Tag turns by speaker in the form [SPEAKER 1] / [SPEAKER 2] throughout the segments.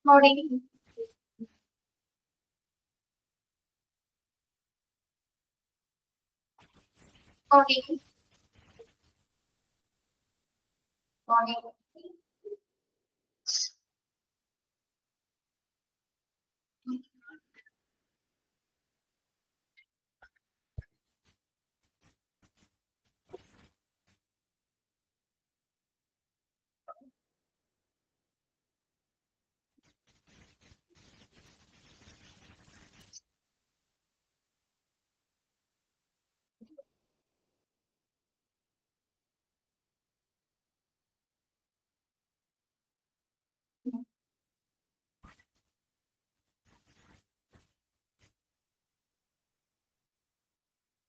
[SPEAKER 1] Morning. Morning. Morning.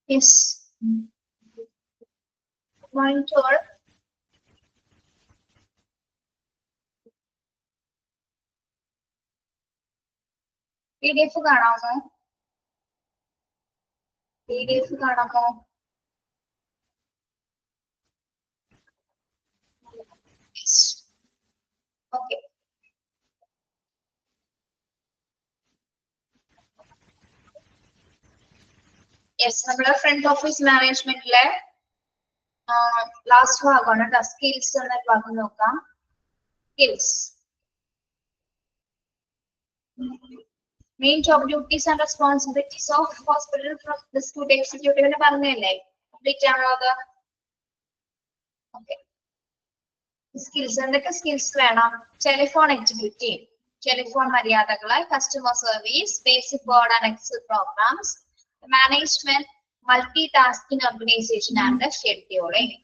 [SPEAKER 1] Yes. Morning to all. PDF കാണാമോ? PDF കാണാമോ? Yes. Okay. Yes, നമ്മുടെ front office മാനേജ്മെന്റിലെ last ഭാഗമാണ് കേട്ടോ. Skills എന്ന ഭാഗം നോക്കാം. Skills. Main job duties and responsibilities of hospital from the student executive പറഞ്ഞല്ലേ? Complete ആണോ അത്? Okay. Skills എന്തൊക്കെ സ്കിൽസ് വേണം? ടെലിഫോൺ എക്സിക്യൂട്ടീവ്, ടെലിഫോൺ മര്യാദകള്, customer service, basic Word and Excel programs, management, multi tasking organisation and scheduling.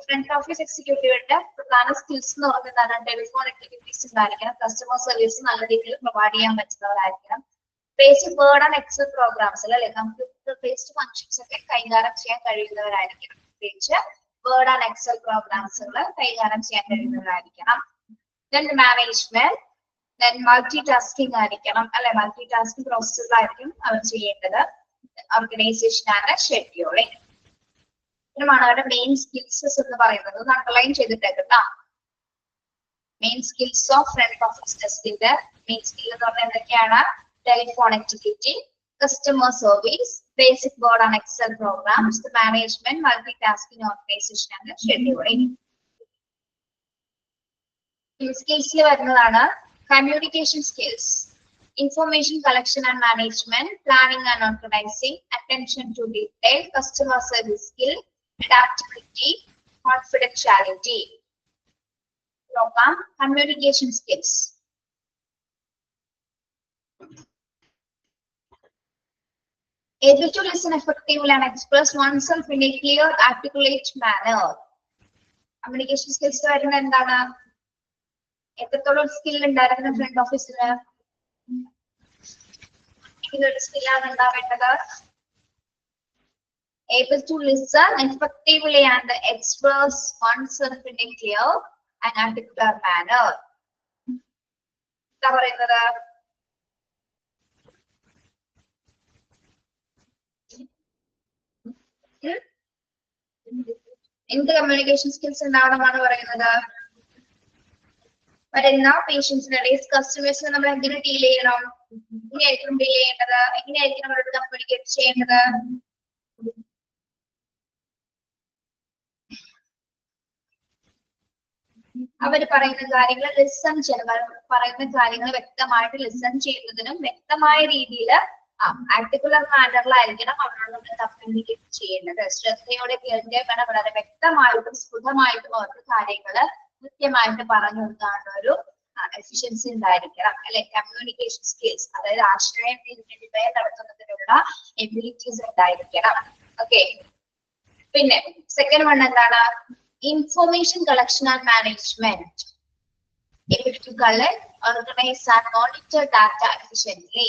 [SPEAKER 1] Front office എക്സിക്യൂട്ടീവിന്റെ പ്രധാന skills എന്ന് പറയുന്നതാണ് ടെലിഫോൺ എക്സിക്യൂട്ടീവ്സ് ഉണ്ടായിരിക്കണം, കസ്റ്റമർ സർവീസ് നല്ല രീതിയിൽ പ്രൊവൈഡ് ചെയ്യാൻ പറ്റുന്നവരായിരിക്കണം, basic Word and Excel programs അല്ലെ കമ്പ്യൂട്ടർ ബേസ്ഡ് ഫംഗ്ഷൻസ് ഒക്കെ കൈകാര്യം ചെയ്യാൻ കഴിയുന്നവരായിരിക്കണം. പ്രത്യേകിച്ച് വേർഡ് ആൻഡ് എക്സൽ പ്രോഗ്രാംസുകൾ കൈകാര്യം ചെയ്യാൻ കഴിയുന്നവരായിരിക്കണം. Then management, then multi tasking ആയിരിക്കണം അല്ലെ, മൾട്ടി ടാസ്കിംഗ് പ്രോസസ്സുകളായിരിക്കും അവർ ചെയ്യേണ്ടത്, ഓർഗനൈസേഷൻ ആൻഡ് ഷെഡ്യൂളിംഗ്. ഇതുമാണ് അവരുടെ മെയിൻ സ്കിൽസ് എന്ന് പറയുന്നത്. ഒന്ന് അണ്ടർലൈൻ ചെയ്തിട്ടേക്കട്ടോ. Main skills of front office ഡെസ്കിന്റെ മെയിൻ സ്കിൽ എന്ന് പറഞ്ഞാൽ എന്തൊക്കെയാണ്? Telephone executive, customer service, basic word and Excel programs, the management, multitasking organization and scheduling. Skills വരുന്നതാണ് communication skills, information collection and management, planning and organizing, attention to detail, customer service skill, adaptability, confidentiality. നോക്കാം communication skills. Able to listen effectively and express oneself in a clear, articulate manner. Communication skills വരുന്നത് എന്താണ്? എത്രത്തോളം skill ഉണ്ടായിരിക്കുന്ന front ഓഫീസിന്? ഇതൊരു സ്കില്ലാണ് ഉണ്ടാവേണ്ടത്. Able to listen effectively and express oneself in a clear and articulate manner. എന്താ പറയുന്നത്? എന്ത് കമ്മ്യൂണിക്കേഷൻ സ്കിൽസ് ഉണ്ടാവണമെന്നാണ് പറയുന്നത്? വരുന്ന പേഷ്യൻസിനിടയിൽ കസ്റ്റമേഴ്സിനെ നമ്മൾ എങ്ങനെ ഡീൽ ചെയ്യണം? എങ്ങനെയായിരിക്കും ഡീൽ ചെയ്യേണ്ടത്? എങ്ങനെയായിരിക്കും നമ്മളോട് കമ്മ്യൂണിക്കേറ്റ് ചെയ്യേണ്ടത്? അവർ പറയുന്ന കാര്യങ്ങൾ ലിസൺ ചെയ്യണം. പറയുന്ന കാര്യങ്ങൾ വ്യക്തമായിട്ട് ലിസൺ ചെയ്യുന്നതിനും വ്യക്തമായ രീതിയിൽ ആർട്ടിക്കുലർ മാനറിലായിരിക്കണം അവരോട് നമ്മൾ കമ്മ്യൂണിക്കേറ്റ് ചെയ്യേണ്ടത്. ശ്രദ്ധയോടെ കേൾക്കാൻ വേണം, വളരെ വ്യക്തമായിട്ടും സ്ഫുടമായിട്ടും അവർക്ക് കാര്യങ്ങൾ കൃത്യമായിട്ട് പറഞ്ഞു കൊടുക്കാനുള്ള ഒരു എഫിഷ്യൻസി ഉണ്ടായിരിക്കണം അല്ലെ. കമ്മ്യൂണിക്കേഷൻ സ്കിൽസ്, അതായത് ആശയം നടത്തുന്നതിനുള്ള എബിലിറ്റീസ് ഉണ്ടായിരിക്കണം. ഓക്കെ, പിന്നെ സെക്കൻഡ് വൺ എന്താണ്? Information collection and management, able to collect, organize and monitor data efficiently.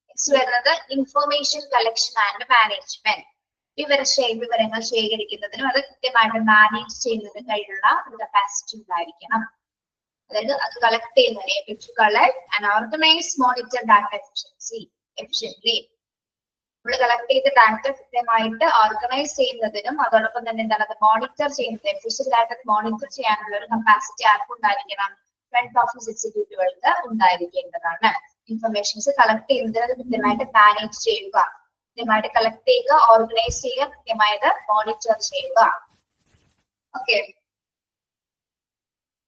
[SPEAKER 1] Next വരുന്നത് information collection and management. വിവരങ്ങൾ ശേഖരിക്കുന്നതിനും അത് കൃത്യമായിട്ട് മാനേജ് ചെയ്യുന്നതിനും കഴിയുള്ള ഒരു കപ്പാസിറ്റി ഉണ്ടായിരിക്കണം. അതായത് അത് കളക്ട് ചെയ്യുന്നതിന് able to collect and organize, monitor data efficiently. നമ്മൾ കളക്ട് ചെയ്ത ഡാറ്റ കൃത്യമായിട്ട് ഓർഗനൈസ് ചെയ്യുന്നതിനും അതോടൊപ്പം തന്നെ എന്താണ് അത് മോണിറ്റർ ചെയ്യുന്നത്, എഫിഷ്യന്റ് ആയിട്ട് മോണിറ്റർ ചെയ്യാനുള്ള ഒരു കപ്പാസിറ്റി ആർക്കും ഉണ്ടായിരിക്കണം? ഫ്രണ്ട് ഓഫീസ് എക്സിക്യൂട്ടീവുകൾക്ക് ഉണ്ടായിരിക്കേണ്ടതാണ്. ഇൻഫർമേഷൻസ് കളക്ട് ചെയ്യുന്നത് കൃത്യമായിട്ട് മാനേജ് ചെയ്യുക, കൃത്യമായിട്ട് കളക്ട് ചെയ്യുക, ഓർഗനൈസ് ചെയ്യുക, കൃത്യമായിട്ട് മോണിറ്റർ ചെയ്യുക. ഓക്കെ,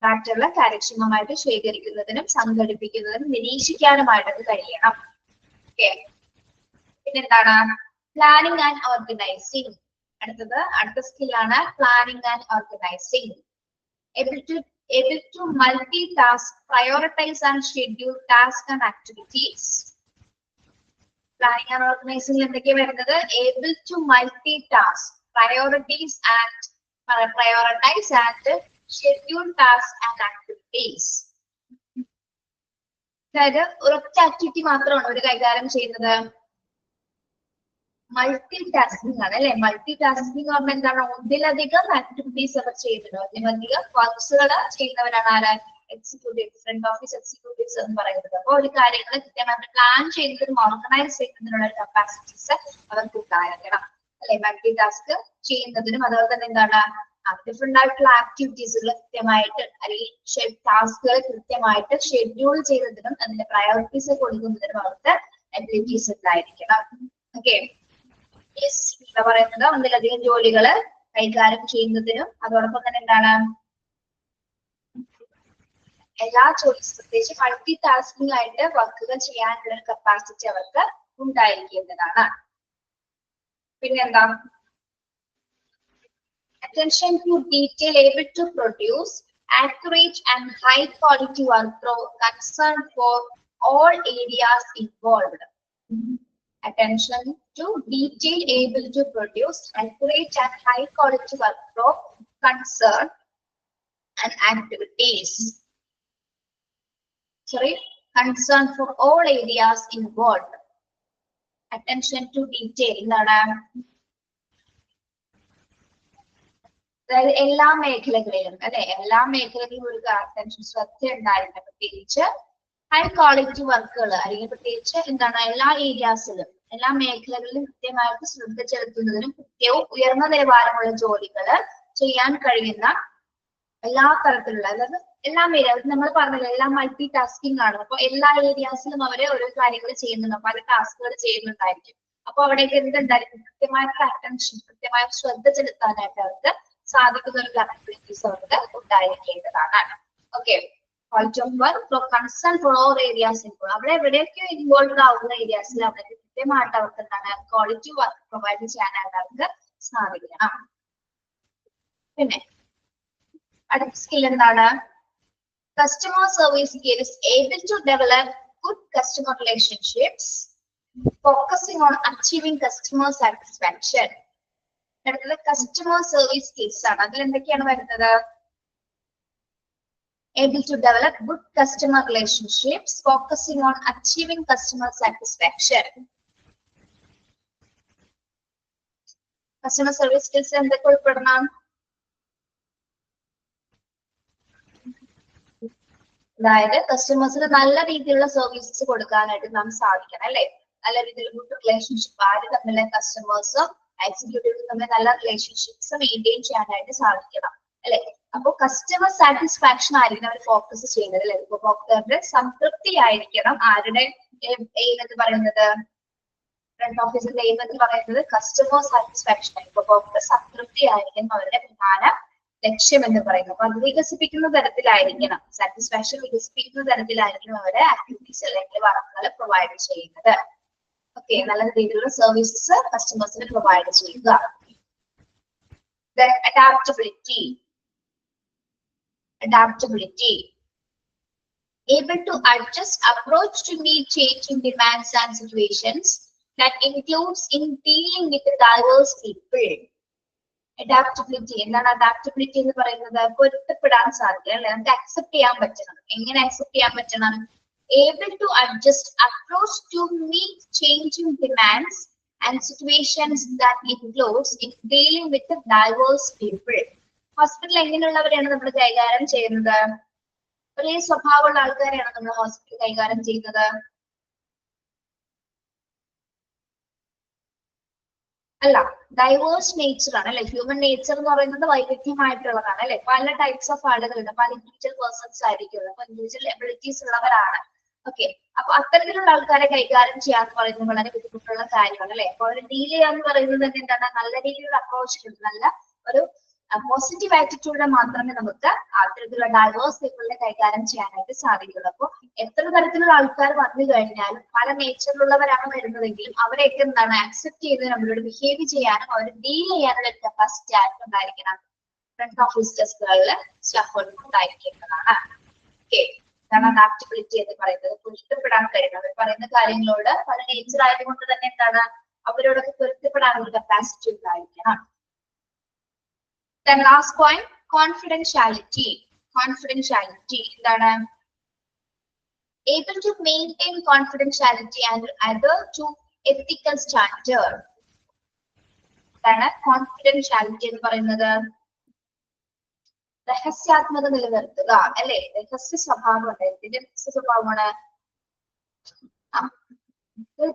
[SPEAKER 1] ഡാറ്റകളെ കാര്യക്ഷമമായിട്ട് ശേഖരിക്കുന്നതിനും സംഘടിപ്പിക്കുന്നതിനും നിരീക്ഷിക്കാനുമായിട്ട് കഴിയണം. ഓക്കെ, പിന്നെന്താണ് പ്ലാനിങ് ആൻഡ് ഓർഗനൈസിങ്. അടുത്ത സ്കില്ലാണ് planning and organising. able to multitask, prioritize and schedule tasks and activities. Planning and organizing എന്തൊക്കെ വരുന്നത്? Able to multitask, prioritize and schedule tasks and activities. അതായത് ഒരൊറ്റ ആക്ടിവിറ്റി മാത്രമാണ് ഒരു കൈകാര്യം ചെയ്യുന്നത്. മൾട്ടി ടാസ്കിംഗ് ആണ് അല്ലെ. മൾട്ടി ടാസ്കിംഗ് പറഞ്ഞാൽ എന്താണ്? ഒന്നിലധികം ആക്ടിവിറ്റീസ് അവർ ചെയ്യുന്നുണ്ട്, ഒന്നിലധികം വർക്ക്സുകൾ ചെയ്യുന്നവരാണ് ആരാ? എക്സിക്യൂട്ടീവ്, ഫ്രണ്ട് ഓഫീസ് എക്സിക്യൂട്ടീവ്സ് എന്ന് പറയുന്നത്. അപ്പോൾ ഒരു കാര്യങ്ങൾ കൃത്യമായിട്ട് പ്ലാൻ ചെയ്യുന്നതിനും ഓർഗനൈസ് ചെയ്യുന്നതിനുള്ള കപ്പാസിറ്റീസ് അവർക്ക് ഉണ്ടായിരിക്കണം അല്ലെ. മൾട്ടി ടാസ്ക് ചെയ്യുന്നതിനും അതുപോലെ തന്നെ എന്താണ് ഡിഫറെന്റ് ആയിട്ടുള്ള ആക്ടിവിറ്റീസുകൾ കൃത്യമായിട്ട് അല്ലെങ്കിൽ ടാസ്കുകൾ കൃത്യമായിട്ട് ഷെഡ്യൂൾ ചെയ്യുന്നതിനും അതിന്റെ പ്രയോറിറ്റീസ് കൊടുക്കുന്നതിനും അവർക്ക് എബിലിറ്റീസ് ഉണ്ടായിരിക്കണം. ഓക്കെ, എന്താ പറയുന്നത്? ഒന്നിലധികം ജോലികള് കൈകാര്യം ചെയ്യുന്നതിനും അതോടൊപ്പം തന്നെ എന്താണ് എല്ലാ ജോലീസ് പ്രത്യേകിച്ച് മൾട്ടി ടാസ്കിംഗ് ആയിട്ട് വർക്കുകൾ ചെയ്യാനുള്ള ഒരു കപ്പാസിറ്റി അവർക്ക് ഉണ്ടായിരിക്കേണ്ടതാണ്. പിന്നെന്താ attention to detail, able to produce accurate and high quality work concern for all areas involved. Attention to detail, able to produce accurate and high quality workflow, concern and activities. Concern for all areas involved. Attention to detail എന്താണ്? അതായത് എല്ലാ മേഖലകളിലും അല്ലെ, എല്ലാ മേഖലകളിലും ഒരു attention ശ്രദ്ധ ഉണ്ടായിരുന്നു. പ്രത്യേകിച്ച് ഹൈ ക്വാളിറ്റി വർക്കുകൾ അല്ലെങ്കിൽ പ്രത്യേകിച്ച് എന്താണ് എല്ലാ ഏരിയാസിലും എല്ലാ മേഖലകളിലും കൃത്യമായിട്ട് ശ്രദ്ധ ചെലുത്തുന്നതിനും കൃത്യവും ഉയർന്ന നിലവാരമുള്ള ജോലികൾ ചെയ്യാൻ കഴിയുന്ന എല്ലാ തരത്തിലുള്ള, അതായത് എല്ലാ ഏരിയാസിലും നമ്മൾ പറഞ്ഞല്ലോ എല്ലാം മൾട്ടി ടാസ്കിംഗ് ആണ്. അപ്പൊ എല്ലാ ഏരിയാസിലും അവര് ഓരോ കാര്യങ്ങൾ ചെയ്യുന്നുണ്ട്, പല ടാസ്കുകൾ ചെയ്യുന്നുണ്ടായിരിക്കും. അപ്പൊ അവിടേക്ക് എന്തുണ്ടായിരിക്കും? കൃത്യമായിട്ട് അറ്റൻഷൻ, കൃത്യമായ ശ്രദ്ധ ചെലുത്താനായിട്ട് അവർക്ക് സാധിക്കുന്ന ഒരു കാപ്പബിലിറ്റീസ് അവർക്ക് ഉണ്ടായിരിക്കേണ്ടതാണ്. Okay, quality of work concern for all areas involve. അവിടെ എവിടെയൊക്കെ ഇൻവോൾവ് ആവുന്ന ഏരിയാസിൽ അവിടെ കൃത്യമായിട്ട് അവർക്ക് എന്താണ് ക്വാളിറ്റി വർക്ക് പ്രൊവൈഡ് ചെയ്യാനായിട്ട് അവർക്ക് സാധിക്കണം. പിന്നെ അടുത്ത സ്കിൽ എന്താണ്? Customer service skills, able to develop good customer relationships, focusing on achieving customer satisfaction. അടുത്തത് കസ്റ്റമർ സർവീസ് സ്കിൽസ് ആണ്. അതിൽ എന്തൊക്കെയാണ് വരുന്നത്? able to develop good customer relationships, focusing on achieving customer satisfaction. Customer service skills എന്തൊക്കെ ഉൾപ്പെടണം? അതായത് കസ്റ്റമേഴ്സിന് നല്ല രീതിയിലുള്ള സർവീസസ് കൊടുക്കാനായിട്ട് നാം സാധിക്കണം അല്ലെ. നല്ല രീതിയിൽ ഗുഡ് റിലേഷൻഷിപ്പ്, ആര് തമ്മിലെ കസ്റ്റമേഴ്സും എക്സിക്യൂട്ടീവ്സും തമ്മിൽ നല്ല റിലേഷൻഷിപ്സ് മെയിൻറ്റെയിൻ ചെയ്യാനായിട്ട് സാധിക്കണം അല്ലെ. അപ്പൊ കസ്റ്റമർ സാറ്റിസ്ഫാക്ഷൻ ആയിരിക്കണം അവർ ഫോക്കസ് ചെയ്യുന്നത് അല്ലെ. ഉപഭോക്താക്കളുടെ സംതൃപ്തി ആയിരിക്കണം ആരുടെ എയിം എന്ന് പറയുന്നത്, ഫ്രണ്ട് ഓഫീസിന്റെ എയിം എന്ന് പറയുന്നത് കസ്റ്റമർ സാറ്റിസ്ഫാക്ഷൻ, ഉപഭോക്തൃ സംതൃപ്തി ആയിരിക്കണം അവരുടെ പ്രധാന ലക്ഷ്യം എന്ന് പറയുന്നത്. അപ്പൊ അത് വികസിപ്പിക്കുന്ന തരത്തിലായിരിക്കണം, സാറ്റിസ്ഫാക്ഷൻ വികസിപ്പിക്കുന്ന തരത്തിലായിരിക്കണം അവരുടെ ആക്ടിവിറ്റീസ് അല്ലെങ്കിൽ വർക്കുകൾ പ്രൊവൈഡ് ചെയ്യുന്നത്. ഓക്കെ, നല്ല രീതിയിലുള്ള സർവീസസ് കസ്റ്റമേഴ്സിന് പ്രൊവൈഡ് ചെയ്യുക. Adaptability. Able to adjust approach to meet changing demands and situations that includes in dealing with diverse people. Adaptability എന്താണ്? അഡാപ്റ്റബിലിറ്റി എന്ന് പറയുന്നത് പൊരുത്തപ്പെടാൻ സാധിക്കുക അല്ലെ, നമുക്ക് അക്സെപ്റ്റ് ചെയ്യാൻ പറ്റണം. എങ്ങനെ അക്സെപ്റ്റ് ചെയ്യാൻ പറ്റണം? Able to adjust approach to meet changing demands and situations that includes in dealing with the diverse people. ഹോസ്പിറ്റലിൽ എങ്ങനെയുള്ളവരെയാണ് നമ്മൾ കൈകാര്യം ചെയ്യുന്നത്? ഒരേ സ്വഭാവമുള്ള ആൾക്കാരെയാണ് നമ്മൾ ഹോസ്പിറ്റൽ കൈകാര്യം ചെയ്യുന്നത് അല്ല, ഡൈവേഴ്സ് നേച്ചർ ആണ് അല്ലെ. ഹ്യൂമൻ നേച്ചർ എന്ന് പറയുന്നത് വൈവിധ്യമായിട്ടുള്ളതാണ് അല്ലെ. പല ടൈപ്സ് ഓഫ് ആളുകളുണ്ട്, പല ഇൻഡിവിജ്വൽ പേഴ്സൺസ് ആയിരിക്കും, അപ്പൊ ഇൻഡിവിജ്വൽ എബിലിറ്റീസ് ഉള്ളവരാണ്. ഓക്കെ, അപ്പൊ അത്തരത്തിലുള്ള ആൾക്കാരെ കൈകാര്യം ചെയ്യാന്ന് പറയുന്നത് വളരെ ബുദ്ധിമുട്ടുള്ള കാര്യമാണ് അല്ലെ. അപ്പൊ അവർ ഡീൽ ചെയ്യാന്ന് പറയുന്നത് തന്നെ എന്താണ്, നല്ല രീതിയിലുള്ള അപ്രോച്ച്, നല്ല ഒരു പോസിറ്റീവ് ആറ്റിറ്റ്യൂഡിനെ മാത്രമേ നമുക്ക് അത്തരത്തിലുള്ള ഡൈവേഴ്സ് പീപ്പിളിനെ കൈകാര്യം ചെയ്യാനായിട്ട് സാധിക്കുള്ളൂ. അപ്പോൾ എത്ര തരത്തിലുള്ള ആൾക്കാർ വന്നു കഴിഞ്ഞാലും പല നേച്ചറിലുള്ളവരാണ് വരുന്നതെങ്കിലും അവരെയൊക്കെ എന്താണ് ആക്സെപ്റ്റ് ചെയ്ത് നമ്മളോട് ബിഹേവ് ചെയ്യാനും അവർ ഡീൽ ചെയ്യാനുള്ള ഒരു കപ്പാസിറ്റി ആർക്കും ഉണ്ടായിരിക്കണം, ഫ്രണ്ട് ഓഫീസ് ഡെസ്കുകളിൽ സ്റ്റാഫുകൾക്ക് ഉണ്ടായിരിക്കേണ്ടതാണ്. ഓക്കെ, ഇതാണ് അഡാപ്റ്റബിലിറ്റി എന്ന് പറയുന്നത്. പൊരുത്തപ്പെടാൻ കഴിയുന്നത്, അവർ പറയുന്ന കാര്യങ്ങളോട് പല നേച്ചർ ആയതുകൊണ്ട് തന്നെ എന്താണ് അവരോടൊക്കെ പൊരുത്തപ്പെടാനുള്ള കപ്പാസിറ്റി ഉണ്ടായിരിക്കണം. Then last point, confidentiality. Confidentiality എന്താണ്, able to maintain confidentiality and adhere to ethical standard. എന്താണ് confidentiality എന്ന് പറയുന്നത്, രഹസ്യാത്മക നിലനിർത്തുക അല്ലെ. രഹസ്യ സ്വഭാവം ഉണ്ട്, രഹസ്യ സ്വഭാവമാണ്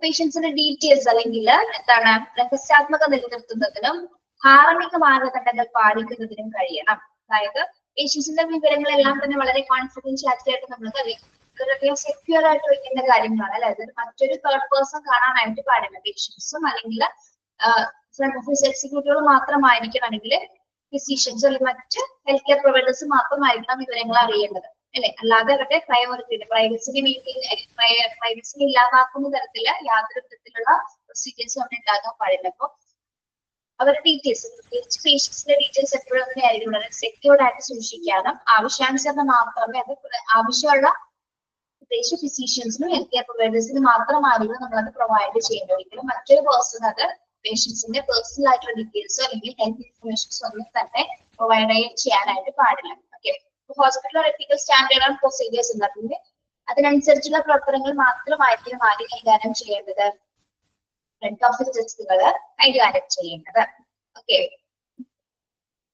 [SPEAKER 1] പേഷ്യൻസിന്റെ ഡീറ്റെയിൽസ് അല്ലെങ്കിൽ എന്താണ് രഹസ്യാത്മക നിലനിർത്തുന്നതിനും ധാർമ്മിക മാനദണ്ഡങ്ങൾ പാലിക്കുന്നതിനും കഴിയണം. അതായത് പേഷ്യൻസിന്റെ വിവരങ്ങളെല്ലാം തന്നെ വളരെ കോൺഫിഡൻഷ്യാലിറ്റി ആയിട്ട് നമ്മൾ സെക്യൂർ ആയിട്ട് വെക്കേണ്ട കാര്യങ്ങളാണ് അല്ലെ. അത് മറ്റൊരു തേർഡ് പേഴ്സൺ കാണാനായിട്ട് പാടില്ല. പേഷ്യൻസും അല്ലെങ്കിൽ ഫ്രണ്ട് ഓഫീസ് എക്സിക്യൂട്ടീവുകൾ മാത്രമായിരിക്കണമെങ്കിൽ ഫിസിഷ്യൻസ് അല്ലെങ്കിൽ മറ്റ് ഹെൽത്ത് കെയർ പ്രൊവൈഡേഴ്സ് മാത്രമായിരിക്കണം വിവരങ്ങൾ അറിയേണ്ടത് അല്ലെ. അല്ലാതെ അവരുടെ പ്രൈവസി ഇല്ലാതാക്കുന്ന തരത്തില് യാതൊരു വിധത്തിലുള്ള പ്രൊസീജിയേഴ്സും അവിടെ ഉണ്ടാകാൻ പാടില്ല. അപ്പൊ അവരുടെ ഡീറ്റെയിൽസ്, പ്രത്യേകിച്ച് പേഷ്യൻസിന്റെ ഡീറ്റെയിൽസ് എപ്പോഴും അങ്ങനെ ആയിരിക്കും വളരെ സെക്യൂർഡ് ആയിട്ട് സൂക്ഷിക്കാനും ആവശ്യാനുസരണം മാത്രമേ അത് ആവശ്യമുള്ള പ്രത്യേകിച്ച് ഫിസിഷ്യൻസിനും ഹെൽത്ത് കെയർ പ്രൊവൈഡേഴ്സിനും മാത്രമായിരിക്കും നമ്മൾ അത് പ്രൊവൈഡ് ചെയ്യേണ്ടത്. ഒരിക്കലും മറ്റൊരു പേഴ്സൺ അത് പേഷ്യൻസിന്റെ പേഴ്സണൽ ആയിട്ടുള്ള ഡീറ്റെയിൽസോ അല്ലെങ്കിൽ ഹെൽത്ത് ഇൻഫർമേഷൻസോ ഒന്നും തന്നെ പ്രൊവൈഡ് ചെയ്യാനായിട്ട് പാടില്ല. Okay, hospital ethical standard and procedures ഉണ്ട്, അതിനനുസരിച്ചുള്ള പ്രവർത്തനങ്ങൾ മാത്രമായിരിക്കും ആദ്യം കൈകാര്യം ചെയ്യേണ്ടത്, ഫ്രണ്ട് ഓഫീസ് ഡെസ്കുകൾ കൈകാര്യം ചെയ്യേണ്ടത്. ഓക്കെ,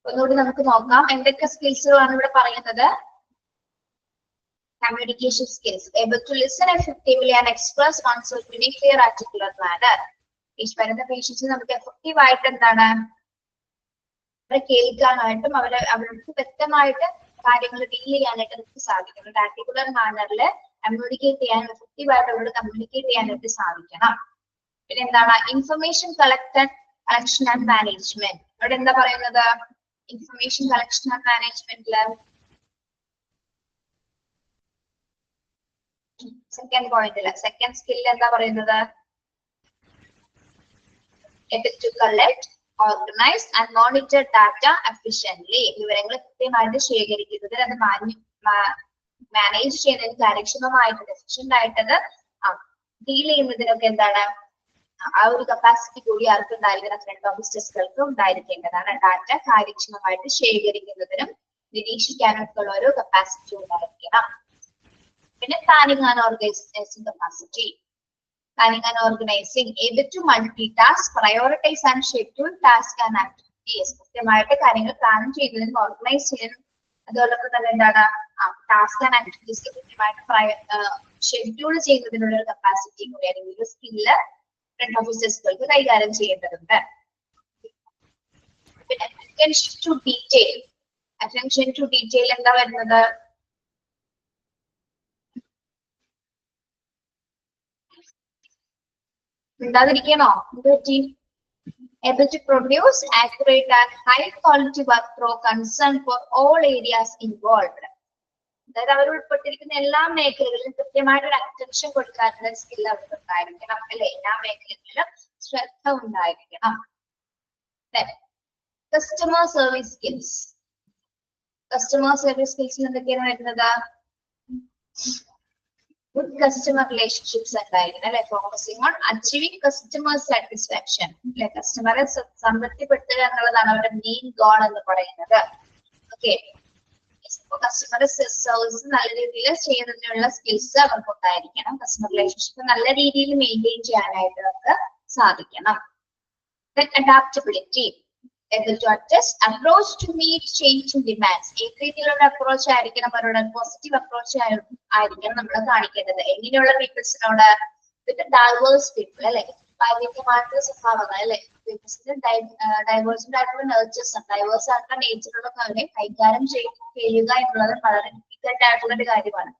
[SPEAKER 1] ഒന്നുകൂടി നമുക്ക് നോക്കാം എന്തൊക്കെ സ്കിൽസുകളാണ് ഇവിടെ പറയുന്നത്. Communication skills, able to listen effectively and express oneself in a clear articulate manner. ഈ വരുന്ന പേഷ്യൻസ് നമുക്ക് എഫക്റ്റീവ് ആയിട്ട് എന്താണ് അവരെ കേൾക്കാനായിട്ടും അവർക്ക് വ്യക്തമായിട്ട് കാര്യങ്ങൾ ഡീൽ ചെയ്യാനായിട്ട് നമുക്ക് സാധിക്കണം. ഒരു ആർട്ടിക്കുലർ മാനറിൽ കമ്മ്യൂണിക്കേറ്റ് ചെയ്യാൻ, എഫക്റ്റീവ് ആയിട്ട് അവരോട് കമ്മ്യൂണിക്കേറ്റ് ചെയ്യാനായിട്ട് സാധിക്കണം. പിന്നെ എന്താണ് ഇൻഫർമേഷൻ കളക്ഷൻ ആൻഡ് മാനേജ്മെന്റ്. അവിടെ എന്താ പറയുന്നത്, ഇൻഫർമേഷൻ കളക്ഷൻ ആൻഡ് മാനേജ്മെന്റില് സെക്കൻഡ് പോയിന്റില് സെക്കൻഡ് സ്കില്ല് എന്താ പറയുന്നത്, able to collect, organize and monitor data efficiently. വിവരങ്ങൾ കൃത്യമായിട്ട് ശേഖരിക്കുന്നതിൽ അത് മാനേജ് ചെയ്യുന്നതിന് കാര്യക്ഷമമായിട്ട് എഫിഷ്യന്റ് ആയിട്ടത് ഡീൽ ചെയ്യുന്നതിനൊക്കെ എന്താണ് ആ ഒരു കപ്പാസിറ്റി കൂടി ആർക്ക് ഉണ്ടായിരിക്കണം, ഫ്രണ്ട് ഓഫീസ് ഡെസ്കുകൾക്ക് ഉണ്ടായിരിക്കേണ്ടതാണ്. ഡാറ്റ കാര്യക്ഷമമായിട്ട് ശേഖരിക്കുന്നതിനും നിരീക്ഷിക്കാനും ഒക്കെ ഉള്ള ഒരു കപ്പാസിറ്റി ഉണ്ടായിരിക്കണം. പിന്നെ planning and organising capacity. Planning and organizing, able to multitask, prioritize and schedule tasks and activities. കൃത്യമായിട്ട് കാര്യങ്ങൾ പ്ലാൻ ചെയ്യുന്നതിനും ഓർഗനൈസ് ചെയ്യാനും അതോടൊപ്പം തന്നെ എന്താണ് ടാസ്ക് ആൻഡ് ആക്ടിവിറ്റീസ് കൃത്യമായിട്ട് ഷെഡ്യൂൾ ചെയ്യുന്നതിനുള്ള ഒരു കപ്പാസിറ്റി കൂടി അല്ലെങ്കിൽ ഒരു സ്കില്ല് ഫ്രണ്ട് ഓഫീസ് ഡെസ്കുകൾക്ക് കൈകാര്യം ചെയ്യേണ്ടതുണ്ട്. പിന്നെ attention to detail. Attention to detail എന്താ വരുന്നത്, ഉണ്ടാതിരിക്കണോ എന്തുപറ്റി, able to produce accurate and high quality work through concern for all areas involved. അതായത് അവർ ഉൾപ്പെട്ടിരിക്കുന്ന എല്ലാ മേഖലകളിലും കൃത്യമായിട്ടൊരു അറ്റൻഷൻ കൊടുക്കാനുള്ള സ്കിൽ അവർക്ക് ഉണ്ടായിരിക്കണം അല്ലെ. എല്ലാ മേഖലകളിലും ശ്രദ്ധ ഉണ്ടായിരിക്കണം. Customer service skills. Customer service സ്കിൽസിൽ എന്തൊക്കെയാണ് വരുന്നത്, good customer relationships ഉണ്ടായിരിക്കണം അല്ലെ. Focusing on achieving customer satisfaction അല്ലെ. കസ്റ്റമറെ സംതൃപ്തിപ്പെടുത്തുക എന്നുള്ളതാണ് അവരുടെ മെയിൻ ഗോൾ എന്ന് പറയുന്നത്. ഓക്കെ, കസ്റ്റമർ സർവീസ് നല്ല രീതിയിൽ ചെയ്യുന്നതിനുള്ള സ്കിൽസ് അവർക്ക് ഉണ്ടായിരിക്കണം. കസ്റ്റമർ റിലേഷൻഷിപ്പ് നല്ല രീതിയിൽ മെയിൻറ്റെയിൻ ചെയ്യാനായിട്ട് അവർക്ക് സാധിക്കണം. Adaptability, able to adjust approach to meet changing demands. ഏത് രീതിയിലുള്ള അപ്രോച്ച് ആയിരിക്കണം അവരുടെ, പോസിറ്റീവ് അപ്രോച്ച് ആയിരിക്കണം നമ്മൾ കാണിക്കേണ്ടത്. എങ്ങനെയുള്ള പീപ്പിൾസിനോട്, വിത്ത് ഡൈവേഴ്സ് പീപ്പിൾ അല്ലെ. വൈവിധ്യമായിട്ടുള്ള സ്വഭാവങ്ങൾ അല്ലെ, ഡൈവേഴ്സിന്റെ ആയിട്ടുള്ള നേച്ചേഴ്സ്, ഡൈവേഴ്സ് ആയിട്ടുള്ള നേച്ചറുള്ള കാര്യം കൈകാര്യം ചെയ്യുക എന്നുള്ളത് വളരെ ഡിഫിക്കൽട്ട് ആയിട്ടുള്ള ഒരു കാര്യമാണ്.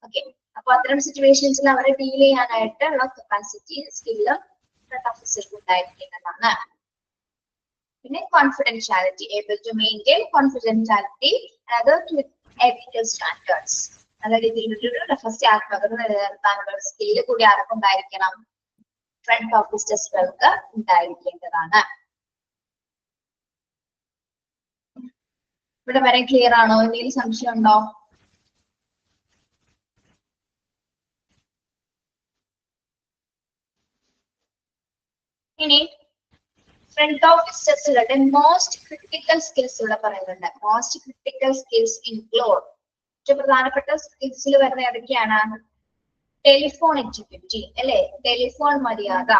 [SPEAKER 1] ഓക്കെ, അപ്പൊ അത്തരം സിറ്റുവേഷൻസിൽ അവരെ ഡീൽ ചെയ്യാനായിട്ടുള്ള കപ്പാസിറ്റി സ്കില്ല് ഫ്രണ്ട് ഓഫീസർക്ക് ഉണ്ടായിരിക്കുന്നതാണ്. പിന്നെ confidentiality, able to maintain confidentiality ethical standards, നല്ല രീതിയിലൊരു രഹസ്യാത്മകത നിലനിർത്താനുള്ള സ്കില്ല് കൂടി ആർക്കുണ്ടായിരിക്കണം, ഫ്രണ്ട് ഓഫീസേഴ്സുകൾക്ക് ഉണ്ടായിരിക്കേണ്ടതാണ്. ഇവിടെ വരെ ക്ലിയർ ആണോ? എന്തെങ്കിലും സംശയം ഉണ്ടോ? ഇനി ഫ്രണ്ട് ഓഫീസേഴ്സുകളുടെ മോസ്റ്റ് ക്രിട്ടിക്കൽ സ്കിൽസ് ഇവിടെ പറയുന്നുണ്ട്. മോസ്റ്റ് ക്രിട്ടിക്കൽ സ്കിൽസ് ഇൻക്ലൂഡ്, ഏറ്റവും പ്രധാനപ്പെട്ട സ്കിൽസിൽ വരുന്ന ഏതൊക്കെയാണ്? ടെലിഫോൺ എക്സിക്യൂട്ടിവിറ്റി അല്ലെ, ടെലിഫോൺ മര്യാദ.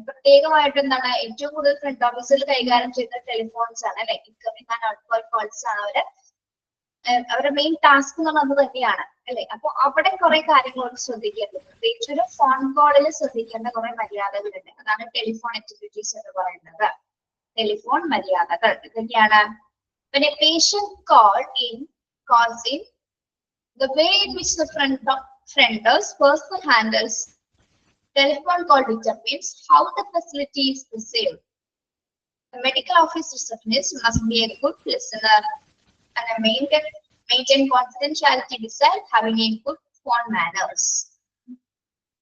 [SPEAKER 1] പ്രത്യേകമായിട്ട് എന്താണ് ഏറ്റവും കൂടുതൽ ഫ്രണ്ട് ഓഫീസിൽ കൈകാര്യം ചെയ്യുന്ന ടെലിഫോൺസ് ആണ് അല്ലെ, ഇൻകമിംഗ് ആൻഡ് ഔട്ട്ഗോയിങ് കോൾസ് ആണ് അവരുടെ മെയിൻ ടാസ്ക് എന്ന് പറയുന്നത് തന്നെയാണ് അല്ലെ. അപ്പൊ അവിടെ കുറെ കാര്യങ്ങൾ ശ്രദ്ധിക്കേണ്ടത്, പ്രത്യേകിച്ച് ഒരു ഫോൺ കോളിൽ ശ്രദ്ധിക്കേണ്ട കുറെ മര്യാദകളുണ്ട്. അതാണ് ടെലിഫോൺ എക്സിക്യൂട്ടീവ്സ് എന്ന് പറയുന്നത്. ടെലിഫോൺ മര്യാദകൾ ഇതൊക്കെയാണ്. When a patient calls in, the way in which the friend's person handles telephone call determines how the facility is received. The medical office receptionist must be a good listener and maintain confidentiality besides having a good phone manners.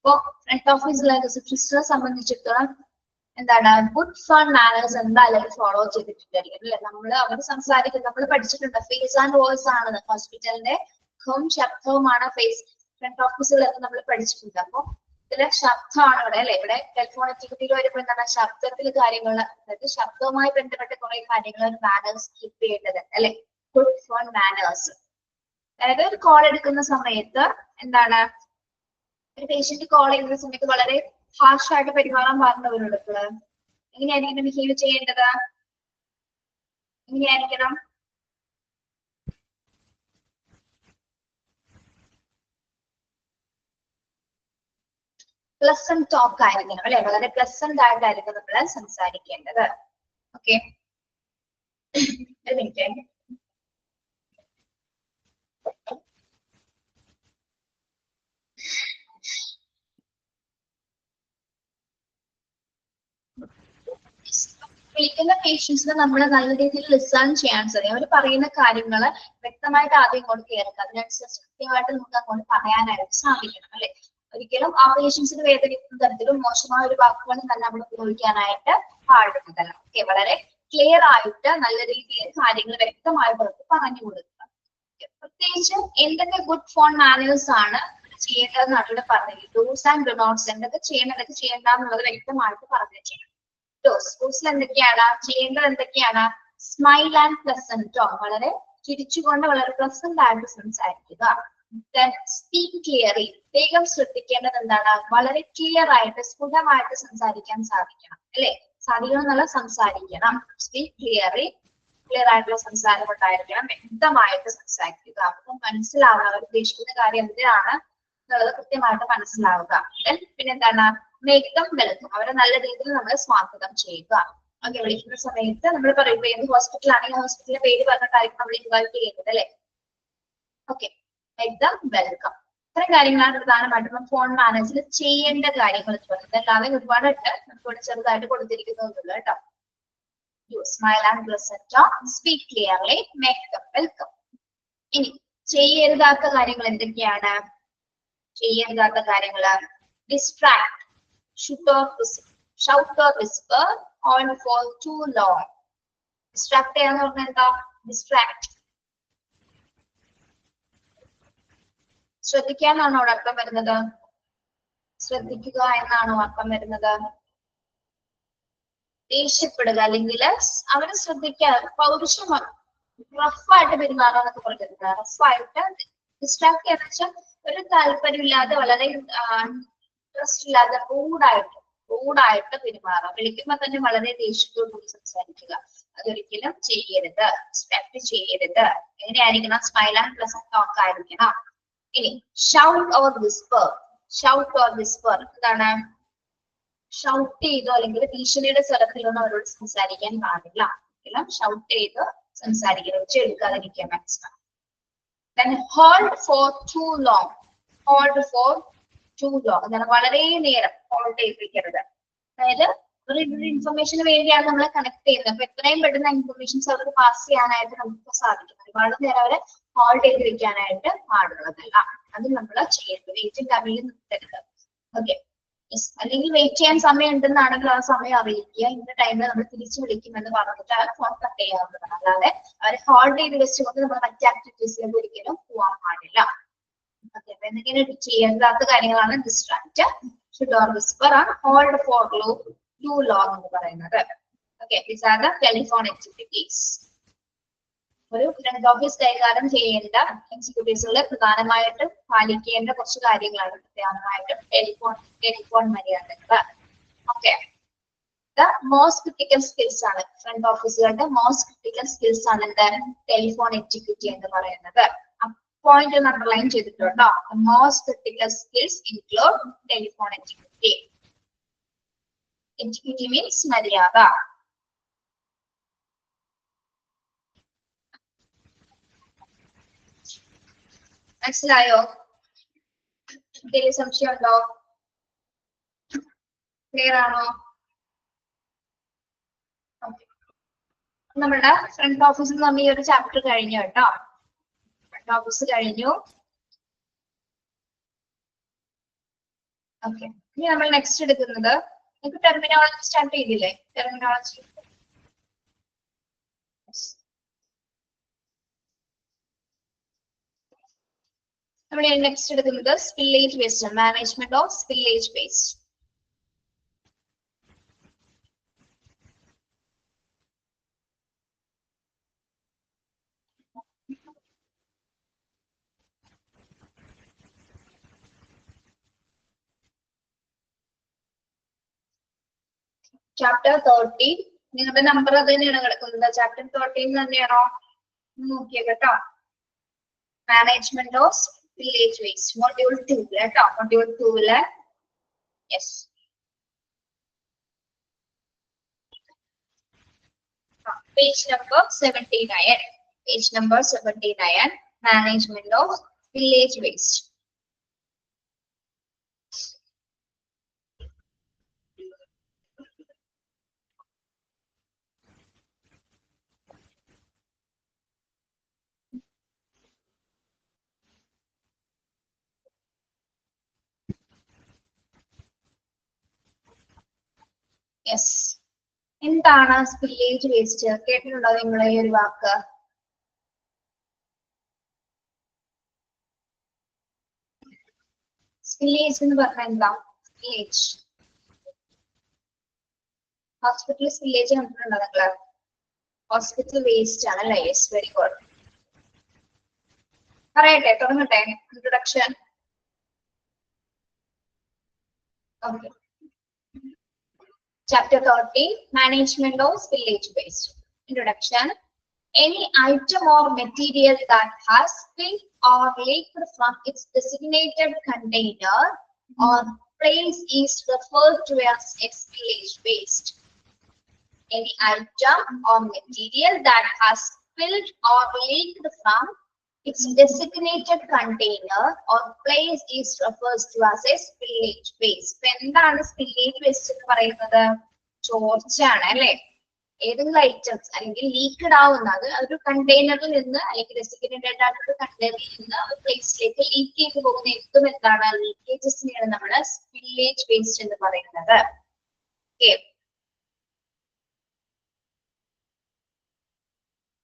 [SPEAKER 1] So, front office റിസപ്ഷനിസ്റ്റിനെ സംബന്ധിച്ചിടത്തോളം എന്താണ് good phone manners എന്തായാലും follow ചെയ്തിട്ടുണ്ടായിരിക്കും അല്ലെ. അവർ സംസാരിക്കുന്നത് നമ്മൾ പഠിച്ചിട്ടുണ്ട്, face and voice ആണ് ഹോസ്പിറ്റലിന്റെ മുഖവും ശബ്ദവുമാണ് ഫേസ്. ഫ്രണ്ട് ഓഫീസിലൊക്കെ നമ്മൾ പഠിച്ചിട്ടുണ്ട്. അപ്പൊ ഇതിലെ ശബ്ദമാണ് ഇവിടെ അല്ലെ. ഇവിടെ ടെലിഫോൺ എക്സിക്യൂട്ടീവ് വരുമ്പോൾ എന്താണ് ശബ്ദത്തിൽ കാര്യങ്ങൾ, അതായത് ശബ്ദവുമായി ബന്ധപ്പെട്ട കുറെ കാര്യങ്ങൾ മാനേഴ്സ് കീപ്പ് ചെയ്യേണ്ടത് അല്ലെ, ഗുഡ് ഫോൺ മാനേഴ്സ്. അതായത് ഒരു കോൾ എടുക്കുന്ന സമയത്ത് എന്താണ്, ഒരു പേഷ്യന്റ് കോൾ ചെയ്യുന്ന സമയത്ത് വളരെ ഹാർഷ് ആയിട്ട് പെരുമാറാൻ പാടുന്നവരുണ്ട്. എങ്ങനെയായിരിക്കണം ബിഹേവ് ചെയ്യേണ്ടത്? എങ്ങനെയായിരിക്കണം? പ്ലസന്റ് ടോക്ക് ആയിരിക്കണം അല്ലെ, വളരെ പ്ലസന്റ് ആയിട്ടായിരിക്കും നമ്മൾ സംസാരിക്കേണ്ടത്. ഓക്കെ, ഒരു മിനിറ്റ്. വിളിക്കുന്ന പേഷ്യൻസിനെ നമ്മൾ നല്ല രീതിയിൽ ലിസൺ ചെയ്യാൻ സാധിക്കും. അവർ പറയുന്ന കാര്യങ്ങൾ വ്യക്തമായിട്ട് ആദ്യം ഇങ്ങോട്ട് കേൾക്കുക, അതിനനുസരിച്ച് കൃത്യമായിട്ട് നമുക്ക് അങ്ങോട്ട് പറയാനായിട്ട് സാധിക്കണം അല്ലെ. ഒരിക്കലും ആ പേഷ്യൻസിന് വേദനിക്കുന്ന തരത്തിലും മോശമായ ഒരു വാക്കുകളും തന്നെ നമ്മൾ ഉപയോഗിക്കാനായിട്ട് പാടുന്നതല്ല. ഓക്കെ, വളരെ ക്ലിയർ ആയിട്ട് നല്ല രീതിയിൽ കാര്യങ്ങൾ വ്യക്തമായിട്ട് പറഞ്ഞു കൊടുക്കുക. പ്രത്യേകിച്ച് എന്തൊക്കെ ഗുഡ് ഫോൺ മാനേഴ്സ് ആണ് ചെയ്യേണ്ടതെന്നാണ് ഇവിടെ പറഞ്ഞത്. ഡൂസ് ആൻഡ് ഡു നോട്ട്സ്, എന്തൊക്കെ ചെയ്യണം എന്തൊക്കെ ചെയ്യേണ്ട എന്നുള്ളത് വ്യക്തമായിട്ട് പറഞ്ഞു ചെയ്യണം. ഡൂസിൽ എന്തൊക്കെയാണ് ചെയ്യേണ്ടത്, എന്തൊക്കെയാണ്? സ്മൈൽ ആൻഡ് പ്ലസന്റ് ടോൺ, വളരെ ചിരിച്ചുകൊണ്ട് വളരെ പ്ലസന്റ് ആയിട്ട് സംസാരിക്കുക. സ്പീക്ക് ക്ലിയർലി, വേഗം ശ്രദ്ധിക്കേണ്ടത് എന്താണ്, വളരെ ക്ലിയർ ആയിട്ട് സ്ഫുടമായിട്ട് സംസാരിക്കാൻ സാധിക്കണം അല്ലെ. സാധിക്കണം എന്നുള്ള സംസാരിക്കണം. സ്പീക്ക് ക്ലിയർലി, ക്ലിയർ ആയിട്ടുള്ള സംസാരം ഉണ്ടായിരിക്കണം, വ്യക്തമായിട്ട് സംസാരിക്കുക. അപ്പൊ മനസ്സിലാവുക അവർ ഉദ്ദേശിക്കുന്ന കാര്യം എന്തിനാണ് എന്നുള്ളത് കൃത്യമായിട്ട് മനസ്സിലാവുക. പിന്നെ എന്താണ്, മേക്ക് ദം വെൽക്കം, അവരെ നല്ല രീതിയിൽ നമ്മൾ സ്വാഗതം ചെയ്യുക. ഓക്കെ, വിളിക്കുന്ന സമയത്ത് നമ്മൾ പറയുമ്പോൾ ഏത് ഹോസ്പിറ്റൽ ആണെങ്കിൽ ഹോസ്പിറ്റലിന്റെ പേര് പറഞ്ഞിട്ടായിരിക്കും നമ്മൾ ഇൻവൈറ്റ് ചെയ്യുന്നത് അല്ലെ. Okay, make them welcome. ഇത്തരം കാര്യങ്ങളാണ് പ്രധാനമായിട്ടും ഫോൺ മാനേജിൽ ചെയ്യേണ്ട കാര്യങ്ങൾ എന്ന് പറയുന്നത്. അല്ലാതെ ഒരുപാടുണ്ട്, നമുക്കിവിടെ ചെറുതായിട്ട് കൊടുത്തിരിക്കുന്നുള്ളൂ കേട്ടോ. Smile and pleasant tone, speak clearly, make them welcome. ഇനി ചെയ്യരുതാത്ത കാര്യങ്ങൾ എന്തൊക്കെയാണ്? ചെയ്യരുതാത്ത കാര്യങ്ങള് distract, shout or whisper on for too long. Distract ചെയ്യാന്ന് പറഞ്ഞാൽ എന്താ? Distract. ശ്രദ്ധിക്കാന്നാണോ അവിടെ അർത്ഥം വരുന്നത്? ശ്രദ്ധിക്കുക എന്നാണോ അർത്ഥം വരുന്നത്? ദേഷ്യപ്പെടുക അല്ലെങ്കിൽ അവരെ ശ്രദ്ധിക്കാതെ പൗരുഷം റഫായിട്ട് പെരുമാറാന്നൊക്കെ പറഞ്ഞിട്ടുണ്ട്. റഫായിട്ട് ഡിസ്ട്രാക്ട് ചെയ്യാന്ന് വെച്ചാൽ ഒരു താല്പര്യമില്ലാതെ വളരെ ഇൻട്രസ്റ്റ് ഇല്ലാതെ റൂഡായിട്ട് പെരുമാറാം. വിളിക്കുമ്പോ തന്നെ വളരെ ദേഷ്യത്തോടുകൂടി സംസാരിക്കുക. അതൊരിക്കലും ചെയ്യരുത്, ഡിസ്ട്രാക്ട് ചെയ്യരുത്. എങ്ങനെയായിരിക്കണം? സ്മൈൽ ആൻഡ് പ്ലസന്റ് ടോക്ക് ആയിരിക്കണം. ഇനി shout or Whisper. Shout or Whisper എന്താണ്? ഷൗട്ട് ചെയ്തോ അല്ലെങ്കിൽ ഭീഷണിയുടെ സ്വരത്തിലൊന്നും അവരോട് സംസാരിക്കാൻ പാടില്ല. ഷൗട്ട് ചെയ്ത് സംസാരിക്കണം, എടുക്കാതിരിക്കുക maximum. Then hold for too long. Hold for too long. എന്താണ് വളരെ നേരം ഹോൾഡ് ചെയ്യിപ്പിക്കരുത്. അതായത് ഒരു ഇൻഫർമേഷന് വേണ്ടിയാണ് നമ്മൾ കണക്ട് ചെയ്യുന്നത്. അപ്പൊ എത്രയും പെട്ടെന്ന് ഇൻഫർമേഷൻസ് അവർക്ക് പാസ് ചെയ്യാനായിട്ട് നമുക്ക് സാധിക്കും. ഒരുപാട് നേരം അവരെ ഹോൾഡ് ചെയ്ത് വെക്കാനായിട്ട് പാടുള്ളതല്ല. അത് നമ്മൾ ചെയ്യരുത്. വെയിറ്റിംഗ് ടൈമിൽ നിർത്തരുത്. ഓക്കെ, അല്ലെങ്കിൽ വെയിറ്റ് ചെയ്യാൻ സമയം ഉണ്ടെന്നാണെങ്കിൽ ആ സമയം അറിയിക്കുക. ഇന്ന ടൈമിൽ നമ്മൾ തിരിച്ചു വിളിക്കുമെന്ന് പറഞ്ഞിട്ട് ആ ഫോൺ കട്ട് ചെയ്യാവുന്നതാണ്. അല്ലാതെ അവരെ ഹോൾഡ് ചെയ്ത് വെച്ചുകൊണ്ട് നമ്മൾ മറ്റു ആക്ടിവിറ്റീസിലേക്ക് ഒരിക്കലും പോകാൻ പാടില്ല. ഓക്കെ, അപ്പൊ എന്തെങ്കിലും ചെയ്യേണ്ടാത്ത കാര്യങ്ങളാണ് ഡിസ്ട്രാക്ട്, ഷുഡ് ഓർ വിസ്പർ ആണ് ഹോൾഡ് ഫോർ ടു ലോങ് എന്ന് പറയുന്നത്. Okay, these are the telephone activities. ഒരു ഫ്രണ്ട് ഓഫീസ് കൈകാര്യം ചെയ്യേണ്ട എക്സിക്യൂട്ടീവ്സുകൾ പ്രധാനമായിട്ടും പാലിക്കേണ്ട കുറച്ച് കാര്യങ്ങളാണ് പ്രധാനമായിട്ടും ടെലിഫോൺ മര്യാദകൾ. Okay, the most critical skills ആണ് ഫ്രണ്ട് ഓഫീസുകളുടെ മോസ്റ്റ് ക്രിട്ടിക്കൽ സ്കിൽസ് ആണ് എന്താണ് ടെലിഫോൺ എക്സിക്യൂട്ടീവ് എന്ന് പറയുന്നത്. പോയിന്റ് അണ്ടർലൈൻ ചെയ്തിട്ടുണ്ടോ? Most critical skills include telephone executive. Executive means മര്യാദ. മനസ്സിലായോ? എന്തെങ്കിലും സംശയം ഉണ്ടോ? ക്ലിയർ ആണോ? നമ്മുടെ ഫ്രണ്ട് ഓഫീസിൽ നമ്മൾ ഈ ഒരു ചാപ്റ്റർ കഴിഞ്ഞു കേട്ടോ. ഫ്രണ്ട് ഓഫീസ് കഴിഞ്ഞു. ഓക്കെ, ഇനി നമ്മൾ നെക്സ്റ്റ് എടുക്കുന്നത് നിങ്ങൾക്ക് ടെർമിനോളജി സ്റ്റാർട്ട് ചെയ്തില്ലേ? ടെർമിനോളജി നമ്മൾ നെക്സ്റ്റ് എടുക്കുന്നത് spillage waste, management of spillage waste. Chapter 13 നിങ്ങളുടെ നമ്പർ അത് തന്നെയാണ് കിടക്കുന്നത്. ചാപ്റ്റർ 13 തന്നെയാണോ നോക്കിയ കേട്ടോ. Management of village waste, module 2 കേട്ടോ. Module 2 yes. Page number 79. Page number 79, management of village waste. Yes, എന്താണ് സ്പില്ലേജ് വേസ്റ്റ്? കേട്ടിട്ടുണ്ടോ നിങ്ങൾ ഈ ഒരു വാക്ക്? സ്പില്ലേജ് എന്ന് പറഞ്ഞാൽ എന്താ? സ്പില്ലേജ് ഹോസ്പിറ്റൽ സ്പില്ലേജ് കണ്ടിട്ടുണ്ടോ നിങ്ങള്? ഹോസ്പിറ്റൽ വേസ്റ്റ് ആണ് അല്ലേ? Yes, very good. പറയട്ടെ, തുടങ്ങട്ടെ introduction. Okay, Chapter 13, Management of Spillage Waste. Introduction. Any item or material that has spilled or leaked from its designated container or place is referred to as spillage waste. Any item or material that has spilled or leaked from its designated container or place is referred to as a spillage waste. എന്താണ് spillage waste എന്ന് പറയുന്നത്? ചോർച്ചയാണ് അല്ലെ? ഏതെങ്കിലും items അല്ലെങ്കിൽ leaked ആവുന്ന അത് ഒരു കണ്ടെയ്നറിൽ നിന്ന് അല്ലെങ്കിൽ ഡെസിഗ്നേറ്റഡ് ആയിട്ടുള്ള കണ്ടെയ്നറിൽ നിന്ന് ഒരു പ്ലേസിലേക്ക് ലീക്ക് ചെയ്ത് പോകുന്ന എന്തും എന്താണ്? ലീക്കേജസിനെയാണ് നമ്മൾ സ്പില്ലേജ് വേസ്റ്റ് എന്ന് പറയുന്നത്. ഓക്കെ,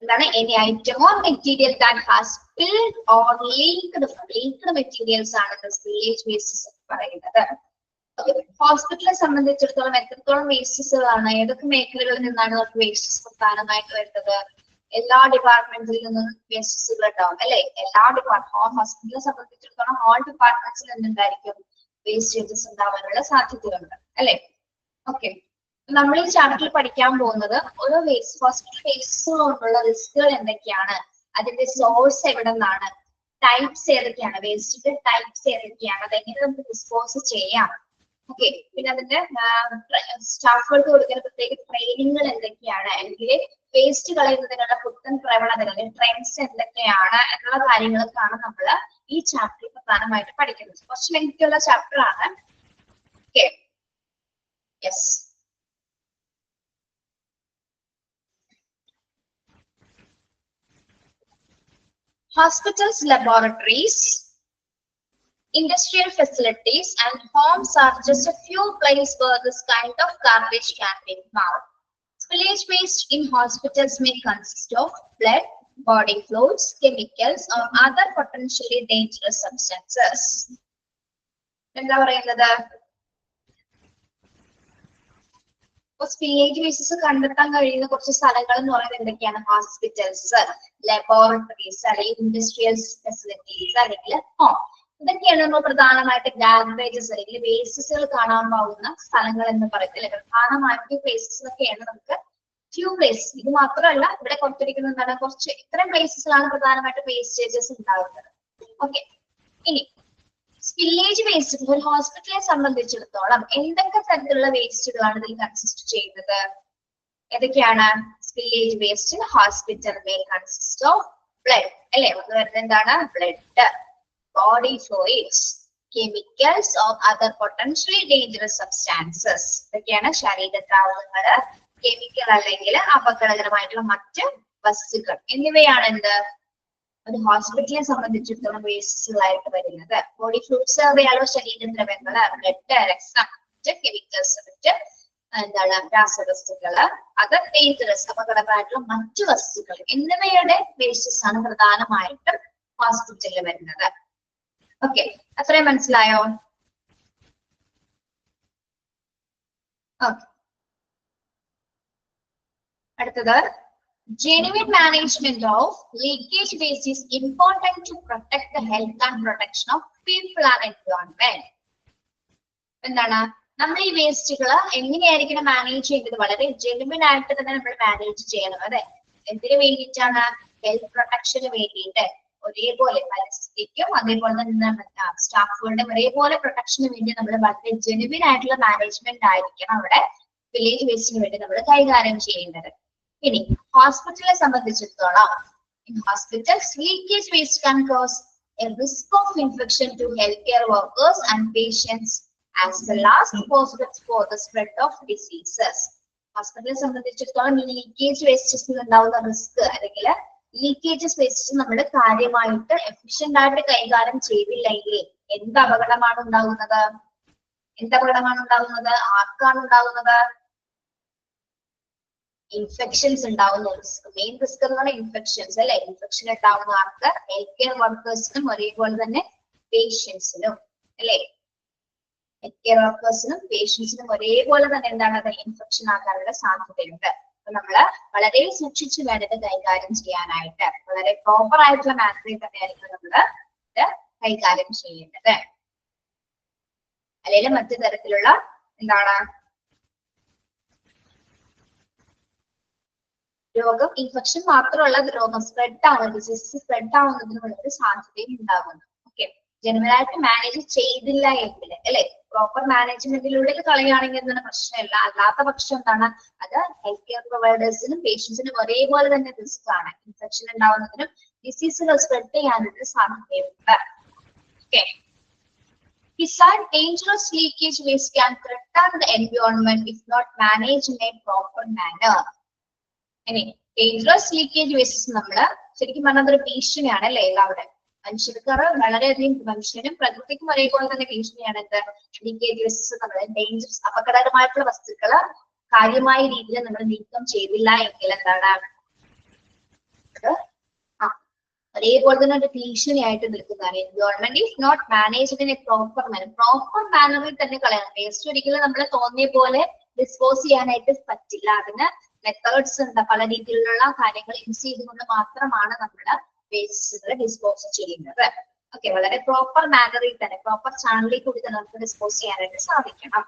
[SPEAKER 1] എന്താണ്? Any item or material that has spilled or leaked materials ആണ് സ്പില്ലേജ് വേസ്റ്റ്സ് എന്ന് പറയുന്നത്. ഹോസ്പിറ്റലിനെ സംബന്ധിച്ചിടത്തോളം എത്രത്തോളം വേസ്റ്റസുകളാണ്, ഏതൊക്കെ മേഖലകളിൽ നിന്നാണ് നമുക്ക് വേസ്റ്റസ് പ്രധാനമായിട്ട് വരുന്നത്? എല്ലാ ഡിപ്പാർട്ട്മെന്റിൽ നിന്നും വേസ്റ്റസുകൾ ഉണ്ടാവും അല്ലെ? എല്ലാ ഹോസ്പിറ്റലിനെ സംബന്ധിച്ചിടത്തോളം ഓൾ ഡിപ്പാർട്ട്മെന്റ്സിൽ നിന്നുണ്ടായിരിക്കും വേസ്റ്റേജസ് ഉണ്ടാവാനുള്ള സാധ്യതകളുണ്ട് അല്ലെ? ഓക്കെ, നമ്മൾ ഈ ചാപ്റ്ററിൽ പഠിക്കാൻ പോകുന്നത് ഓരോ വേസ്റ്റ് ഹോസ്പിറ്റൽ വേസ്റ്റസ് കൊണ്ടുള്ള റിസ്കുകൾ എന്തൊക്കെയാണ്, അതിന്റെ സോഴ്സ് എവിടെ നിന്നാണ്, ടൈപ്സ് ഏതൊക്കെയാണ്, വേസ്റ്റിന്റെ ടൈപ്സ് ഏതൊക്കെയാണ്, അതെങ്ങനെ നമുക്ക് ഡിസ്പോസ് ചെയ്യാം, ഓക്കെ, പിന്നെ അതിന്റെ സ്റ്റാഫുകൾക്ക് കൊടുക്കുന്ന പ്രത്യേക ട്രെയിനിങ്ങുകൾ എന്തൊക്കെയാണ്, അല്ലെങ്കിൽ വേസ്റ്റ് കളയുന്നതിനുള്ള പുത്തൻ പ്രവണതകൾ, ട്രെൻഡ്സ് എന്തൊക്കെയാണ് എന്നുള്ള കാര്യങ്ങളൊക്കെയാണ് നമ്മൾ ഈ ചാപ്റ്ററിൽ പ്രധാനമായിട്ട് പഠിക്കുന്നത്. കുറച്ച് ലെങ്തി ഉള്ള ചാപ്റ്റർ ആണ്. Okay, yes. Hospitals, laboratories, industrial facilities, and homes are just a few places where this kind of garbage can be found. Spillage waste in hospitals may consist of blood, body fluids, chemicals, or other potentially dangerous substances. എന്താ പറയുന്നത്? Spillage wastes കണ്ടെത്താൻ കഴിയുന്ന കുറച്ച് സ്ഥലങ്ങൾ എന്ന് പറയുന്നത് എന്തൊക്കെയാണ്? Hospitals, laboratories, അല്ലെങ്കിൽ ഇൻഡസ്ട്രിയൽ ഫെസിലിറ്റീസ്, അല്ലെങ്കിൽ ഹോം. ഇതൊക്കെയാണ് നമ്മൾ പ്രധാനമായിട്ട് ഗാർബേജസ് അല്ലെങ്കിൽ വേസ്റ്റസുകൾ കാണാൻ പോകുന്ന സ്ഥലങ്ങൾ എന്ന് പറയുന്നത്. പ്രധാനമായിട്ട് പ്ലേസസ് ഒക്കെയാണ് നമുക്ക് ഫ്യൂ പ്ലേസസ്. ഇത് മാത്രമല്ല, ഇവിടെ കൊടുത്തിരിക്കുന്ന എന്താണ്, കുറച്ച് ഇത്തരം പ്ലേസസിലാണ് പ്രധാനമായിട്ട് വേസ്റ്റേജസ് ഉണ്ടാകുന്നത്. ഓക്കെ, ഇനി സ്പില്ലേജ് വേസ്റ്റ് ഒരു ഹോസ്പിറ്റലിനെ സംബന്ധിച്ചിടത്തോളം എന്തൊക്കെ തരത്തിലുള്ള വേസ്റ്റുകളാണ് ഇതിൽ കൺസിസ്റ്റ് ചെയ്യുന്നത്? ഏതൊക്കെയാണ്? Spillage waste hospital may consist of blood, അല്ലെ? ഒന്ന് വരുന്നത് എന്താണ്? Blood, body fluids, chemicals or other potentially dangerous substances. ഇതൊക്കെയാണ് ശരീരദ്രാവകങ്ങള്, കെമിക്കൽ അല്ലെങ്കിൽ അപകടകരമായിട്ടുള്ള മറ്റ് വസ്തുക്കൾ എന്നിവയാണ് എന്ത് ഒരു ഹോസ്പിറ്റലിനെ സംബന്ധിച്ചിടത്തോളം വേസ്റ്റുകളായിട്ട് വരുന്നത്. ബോഡി ഫ്ലൂയിഡ്സ് അറിയാലോ, ശരീരദ്രവ്യങ്ങള്, ബ്ലഡ്, രക്തം, കെമിക്കൽസ്, മറ്റ് എന്താണ് രാസവസ്തുക്കള്, അത് ഡേഞ്ചറസ് അപകടകരമായിട്ടുള്ള മറ്റു വസ്തുക്കൾ എന്നിവയുടെ വേസ്റ്റസ് ആണ് പ്രധാനമായിട്ടും ഹോസ്പിറ്റലിൽ വരുന്നത്. ഓക്കെ, അത്രയും മനസ്സിലായോ? ഓക്കെ, അടുത്തത് genuine management of leakage waste is important to protect the health and protection of people and environment. എന്താണ് നമ്മൾ ഈ വേസ്റ്റുകൾ എങ്ങനെയായിരിക്കണം മാനേജ് ചെയ്യേണ്ടത്? വളരെ ജെന്യുവൻ ആയിട്ട് തന്നെ നമ്മൾ മാനേജ് ചെയ്യണം. അതെ, എന്തിനു വേണ്ടിയിട്ടാണ്? ഹെൽത്ത് പ്രൊട്ടക്ഷന് വേണ്ടിയിട്ട്. ഒരേപോലെ പരിസ്ഥിതിക്കും അതേപോലെ തന്നെ സ്റ്റാഫുകളുടെ ഒരേപോലെ പ്രൊട്ടക്ഷന് വേണ്ടി നമ്മൾ വളരെ ജെന്യുവൻ ആയിട്ടുള്ള മാനേജ്മെന്റ് ആയിരിക്കണം അവിടെ വില്ലേജ് വേസ്റ്റിന് വേണ്ടി നമ്മൾ കൈകാര്യം ചെയ്യേണ്ടത്. ഇനി ഹോസ്പിറ്റലിനെ സംബന്ധിച്ചിടത്തോളം in hospitals leakage waste can cause a risk of infection to healthcare workers and patients as well as causes for the spread of diseases. ഹോസ്പിറ്റലിനെ സംബന്ധിച്ചിടത്തോളം ഈ ലീക്കേജ് വേസ്റ്റസ് ഉണ്ടാവുന്ന റിസ്ക് അല്ലെങ്കിൽ ലീക്കേജസ് വേസ്റ്റ് നമ്മൾ കാര്യമായിട്ട് എഫിഷ്യന്റ് ആയിട്ട് കൈകാര്യം ചെയ്തില്ലെങ്കിൽ എന്ത് അപകടമാണ് ഉണ്ടാകുന്നത്? ആർക്കാണ് ഉണ്ടാകുന്നത്? ഇൻഫെക്ഷൻസ് ഉണ്ടാവുന്ന റിസ്ക്. മെയിൻ റിസ്ക് എന്ന് പറഞ്ഞാൽ ഇൻഫെക്ഷൻസ്, അല്ലെ? ഇൻഫെക്ഷൻ ഉണ്ടാവുന്ന ആർക്ക്? ഹെൽത്ത് കെയർ വർക്കേഴ്സിനും ഒരേപോലെ തന്നെ പേഷ്യൻസിനും, അല്ലെ? ഹെൽത്ത് കെയർ വർക്കേഴ്സിനും പേഷ്യൻസിനും ഒരേപോലെ തന്നെ എന്താണ് അത് ഇൻഫെക്ഷൻ ആക്കാനുള്ള സാധ്യതയുണ്ട്. അപ്പൊ നമ്മള് വളരെ സൂക്ഷിച്ച് വേണ്ടത് കൈകാര്യം ചെയ്യാനായിട്ട്. വളരെ പ്രോപ്പർ ആയിട്ടുള്ള മാനറിൽ തന്നെയായിരിക്കും നമ്മള് ഇത് കൈകാര്യം ചെയ്യേണ്ടത്. അല്ലെങ്കിൽ മറ്റു തരത്തിലുള്ള എന്താണ് രോഗം, ഇൻഫെക്ഷൻ മാത്രമല്ല രോഗം സ്പ്രെഡ് ആവുന്നത്, ഡിസീസ് സ്പ്രെഡ് ആവുന്നതിനുള്ള ഒരു സാധ്യതയും ഉണ്ടാകുന്നു. ഓക്കെ, ജനുവനായിട്ട് മാനേജ് ചെയ്തില്ല എങ്കിൽ, അല്ലെ? പ്രോപ്പർ മാനേജ്മെന്റിലൂടെ കളയുകയാണെങ്കിൽ എന്താണ് പ്രശ്നമില്ല. അല്ലാത്ത പക്ഷം എന്താണ് അത് ഹെൽത്ത് കെയർ പ്രൊവൈഡേഴ്സിനും പേഷ്യൻസിനും ഒരേപോലെ തന്നെ റിസ്ക് ആണ്. ഇൻഫെക്ഷൻ ഉണ്ടാവുന്നതിനും ഡിസീസുകൾ സ്പ്രെഡ് ചെയ്യാനുള്ള സാധ്യതയുണ്ട്. Okay, besides dangerous leakage waste can threaten the environment if not managed in a proper manner. ഇനി ഡേഞ്ചറസ് ലീക്കേജ് വേസ്റ്റസ് നമ്മള് ശരിക്കും പറഞ്ഞാൽ അതൊരു ഭീഷണിയാണ്, അല്ലെ? എല്ലാവരുടെ മനുഷ്യർക്ക് വളരെയധികം മനുഷ്യനും പ്രകൃതിക്കും ഒരേപോലെ തന്നെ ഭീഷണിയാണ് എന്ത് ലീക്കേജ് വേസ്റ്റസ്. നമ്മൾ ഡേഞ്ചറസ് അപകടകരമായിട്ടുള്ള വസ്തുക്കള് കാര്യമായ രീതിയിൽ നമ്മൾ നീക്കം ചെയ്തില്ല എങ്കിൽ എന്താണ് ഒരേപോലെ തന്നെ ഒരു ഭീഷണിയായിട്ട് നിൽക്കുന്നതാണ്. Environment is not managed in a proper manner. Proper മാനറിൽ തന്നെ കളയണം. വേസ്റ്റ് ഒരിക്കലും നമ്മൾ തോന്നിയ പോലെ ഡിസ്പോസ് ചെയ്യാനായിട്ട് പറ്റില്ല. അതിന് മെത്തേഡ്സ് ഉണ്ട്. പല രീതിയിലുള്ള കാര്യങ്ങൾ യൂസ് ചെയ്തുകൊണ്ട് മാത്രമാണ് നമ്മൾ വേസ്റ്റുകൾ ഡിസ്പോസ് ചെയ്യുന്നത്. ഓക്കെ, വളരെ പ്രോപ്പർ മാനറിൽ തന്നെ പ്രോപ്പർ ചാനലിൽ കൂടി തന്നെ നമുക്ക് ഡിസ്പോസ് ചെയ്യാനായിട്ട് സാധിക്കണം.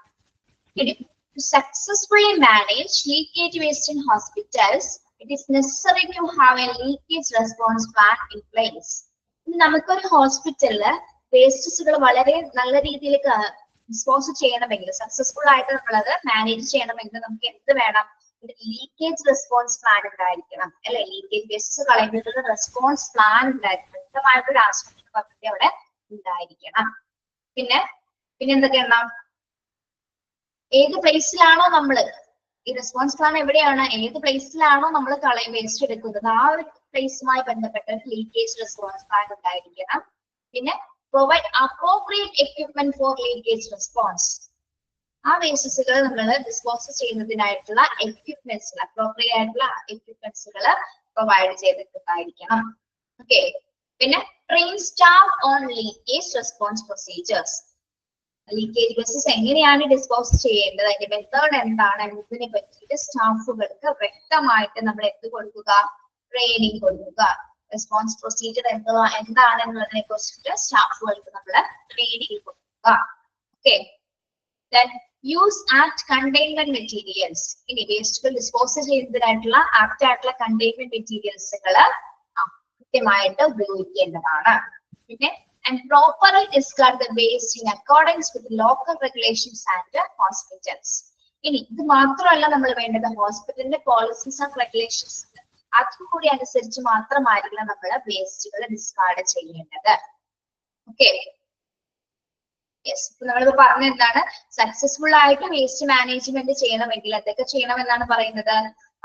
[SPEAKER 1] ഇനി successfully manage leakage waste in hospitals it is necessary to have a leakage response plan in place. നമുക്കൊരു ഹോസ്പിറ്റലില് വേസ്റ്റസുകൾ വളരെ നല്ല രീതിയിൽ ഡിസ്പോസ് ചെയ്യണമെങ്കിൽ സക്സസ്ഫുൾ ആയിട്ട് നമ്മളത് മാനേജ് ചെയ്യണമെങ്കിൽ നമുക്ക് എന്ത് വേണം? ഒരു ലീക്കേജ് റെസ്പോൺസ് പ്ലാൻ ഉണ്ടായിരിക്കണം അല്ലെ? ലീക്കേജ് വേസ്റ്റസ് കളയുന്നതിനുള്ള റെസ്പോൺസ് പ്ലാൻ ഉണ്ടായിരിക്കണം. വ്യക്തമായിട്ടൊരു ആസൂത്രണ പദ്ധതി അവിടെ ഉണ്ടായിരിക്കണം. പിന്നെ എന്തൊക്കെയാണ്? ഏത് പ്ലേസിലാണോ നമ്മള് ഈ റെസ്പോൺസ് പ്ലാൻ എവിടെയാണ്, ഏത് പ്ലേസിലാണോ നമ്മൾ വേസ്റ്റ് എടുക്കുന്നത് ആ ഒരു പ്ലേസുമായി ബന്ധപ്പെട്ട ലീക്കേജ് റെസ്പോൺസ് പ്ലാൻ ഉണ്ടായിരിക്കണം. പിന്നെ provide appropriate equipment for leakage response. ആ വേസ്റ്റസുകൾ നമ്മൾ ഡിസ്പോസ് ചെയ്യുന്നതിനായിട്ടുള്ള എക്യുപ്മെന്റ്സ്, അപ്രോപ്രിയേറ്റ് ആയിട്ടുള്ള എക്യുപ്മെന്റ്സുകൾ പ്രൊവൈഡ് ചെയ്തിട്ടുണ്ടായിരിക്കണം. ഓക്കെ. പിന്നെ train staff on leakage response procedures. Leakage wastes എങ്ങനെയാണ് ഡിസ്പോസ് ചെയ്യേണ്ടത്, അതിന്റെ മെത്തേഡ് എന്താണ് എന്നതിനെ പറ്റിയിട്ട് സ്റ്റാഫുകൾക്ക് വ്യക്തമായിട്ട് നമ്മൾ എന്ത് കൊടുക്കുക? ട്രെയിനിങ് കൊടുക്കുക. റെസ്പോൺസ് പ്രൊസീജിയർ എന്താണെന്നുള്ളതിനെ കുറിച്ചിട്ട് സ്റ്റാഫുകൾക്ക് നമ്മൾ ട്രെയിനിങ് കൊടുക്കുക. Okay. Then use apt containment materials. ഇനി വേസ്റ്റുകൾ ഡിസ്പോസ് ചെയ്യുന്നതിനായിട്ടുള്ള ആപ്റ്റ് ആയിട്ടുള്ള കണ്ടെയ്ൻമെന്റ് മെറ്റീരിയൽസുകൾ കൃത്യമായിട്ട് ഉപയോഗിക്കേണ്ടതാണ്. പിന്നെ and properly discard the waste in accordance with local regulations and hospitals. ഇനി ഇത് മാത്രമല്ല നമ്മൾ വേണ്ടത്, ഹോസ്പിറ്റലിന്റെ പോളിസീസ് ആൻഡ് റെഗുലേഷൻസ് അതുകൂടി അനുസരിച്ച് മാത്രമായിരിക്കണം നമ്മൾ വേസ്റ്റുകൾ ഡിസ്കാർഡ് ചെയ്യേണ്ടത്. ഓക്കെ. യെസ്. ഇപ്പൊ നമ്മളിപ്പോ പറഞ്ഞ എന്താണ്? സക്സസ്ഫുൾ ആയിട്ട് വേസ്റ്റ് മാനേജ്മെന്റ് ചെയ്യണമെങ്കിൽ എന്തൊക്കെ ചെയ്യണമെന്നാണ് പറയുന്നത്?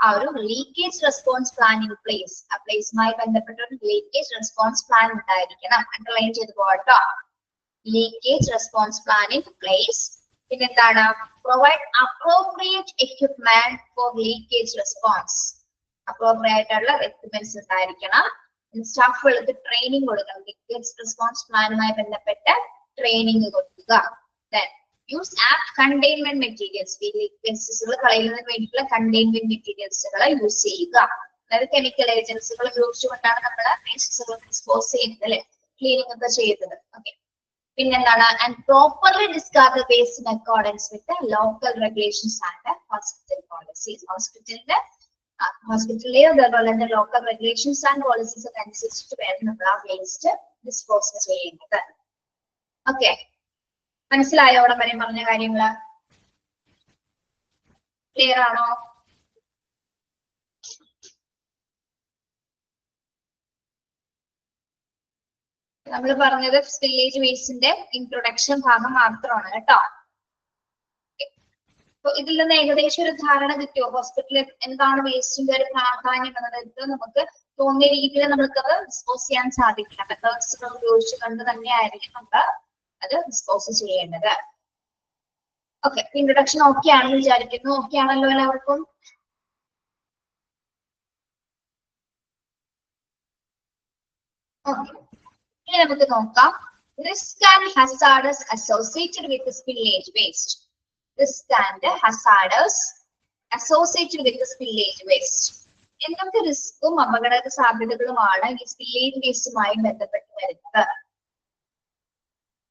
[SPEAKER 1] ആ ഒരു leakage response plan in place, ആ പ്ലേസുമായി ബന്ധപ്പെട്ട ഒരു ലീക്കേജ് റെസ്പോൺസ് പ്ലാൻ ഉണ്ടായിരിക്കണം. അണ്ടർലൈൻ ചെയ്ത് പോകട്ടോ. Leakage response plan in place. പിന്നെ എന്താണ്? Provide appropriate equipment for leakage response. Appropriate ആയിട്ടുള്ള എക്യുപ്മെന്റ്സ് ഉണ്ടായിരിക്കണം. സ്റ്റാഫുകൾക്ക് ട്രെയിനിങ് കൊടുക്കണം. ലീക്കേജ് റെസ്പോൺസ് പ്ലാനുമായി ബന്ധപ്പെട്ട് ട്രെയിനിങ് കൊടുക്കുക. Then use apt containment materials. വേസ്റ്റസുകൾ കളയുന്നതിന് വേണ്ടിയിട്ടുള്ള കണ്ടെയ്ൻമെന്റ് മെറ്റീരിയൽസുകൾ യൂസ് ചെയ്യുക. അതായത് കെമിക്കൽ ഏജൻസികൾ ഉപയോഗിച്ചുകൊണ്ടാണ് നമ്മൾ വേസ്റ്റസുകൾ ഡിസ്പോസ് ചെയ്യുന്നത് അല്ലെ, ക്ലീനിങ് ഒക്കെ ചെയ്യുന്നത്. ഓക്കെ. പിന്നെന്താണ്? And properly discard the waste in accordance with local regulations and hospital policies. ഹോസ്പിറ്റലിലെയോ അതേപോലെ തന്നെ ലോക്കൽ റെഗുലേഷൻസ് ആൻഡ് പോളിസീസ് ഒക്കെ അനുസരിച്ചിട്ട് വേണം നമ്മൾ ആ വേസ്റ്റ് ഡിസ്പോസ് ചെയ്യുന്നത്. ഓക്കെ. മനസ്സിലായോ അവിടെ വരെ പറഞ്ഞ കാര്യങ്ങള്? ക്ലിയർ ആണോ? നമ്മൾ പറഞ്ഞത് സ്പില്ലേജ് വേസ്റ്റിന്റെ ഇൻട്രൊഡക്ഷൻ ഭാഗം മാത്രമാണ് കേട്ടോ. അപ്പൊ ഇതിൽ നിന്ന് ഏകദേശം ഒരു ധാരണ കിട്ടിയോ? ഹോസ്പിറ്റലിൽ എന്താണ് വേസ്റ്റിന്റെ ഒരു പ്രാധാന്യം എന്നത് നമുക്ക് തോന്നിയ രീതിയിൽ നമുക്കത് ഡിസ്പോസ് ചെയ്യാൻ സാധിക്കില്ല. മെത്തേഡ്സുകൾ ഉപയോഗിച്ച് കൊണ്ട് തന്നെ ആയിരിക്കും നമ്മൾ അത് ഡിസ്പോസ് ചെയ്യേണ്ടത്. ഓക്കെ. ഇൻട്രൊഡക്ഷൻ ഓക്കെ ആണെന്ന് വിചാരിക്കുന്നു. ഓക്കെ ആണല്ലോ എല്ലാവർക്കും? ഓക്കെ. ഇനി നമുക്ക് നോക്കാം risk and hazards associated with spillage waste. Risk and hazards associated with spillage waste. എന്തൊക്കെ റിസ്കും അപകട സാധ്യതകളുമാണ് ഈ സ്പില്ലേജ് വേസ്റ്റുമായി ബന്ധപ്പെട്ട് വരുന്നത്?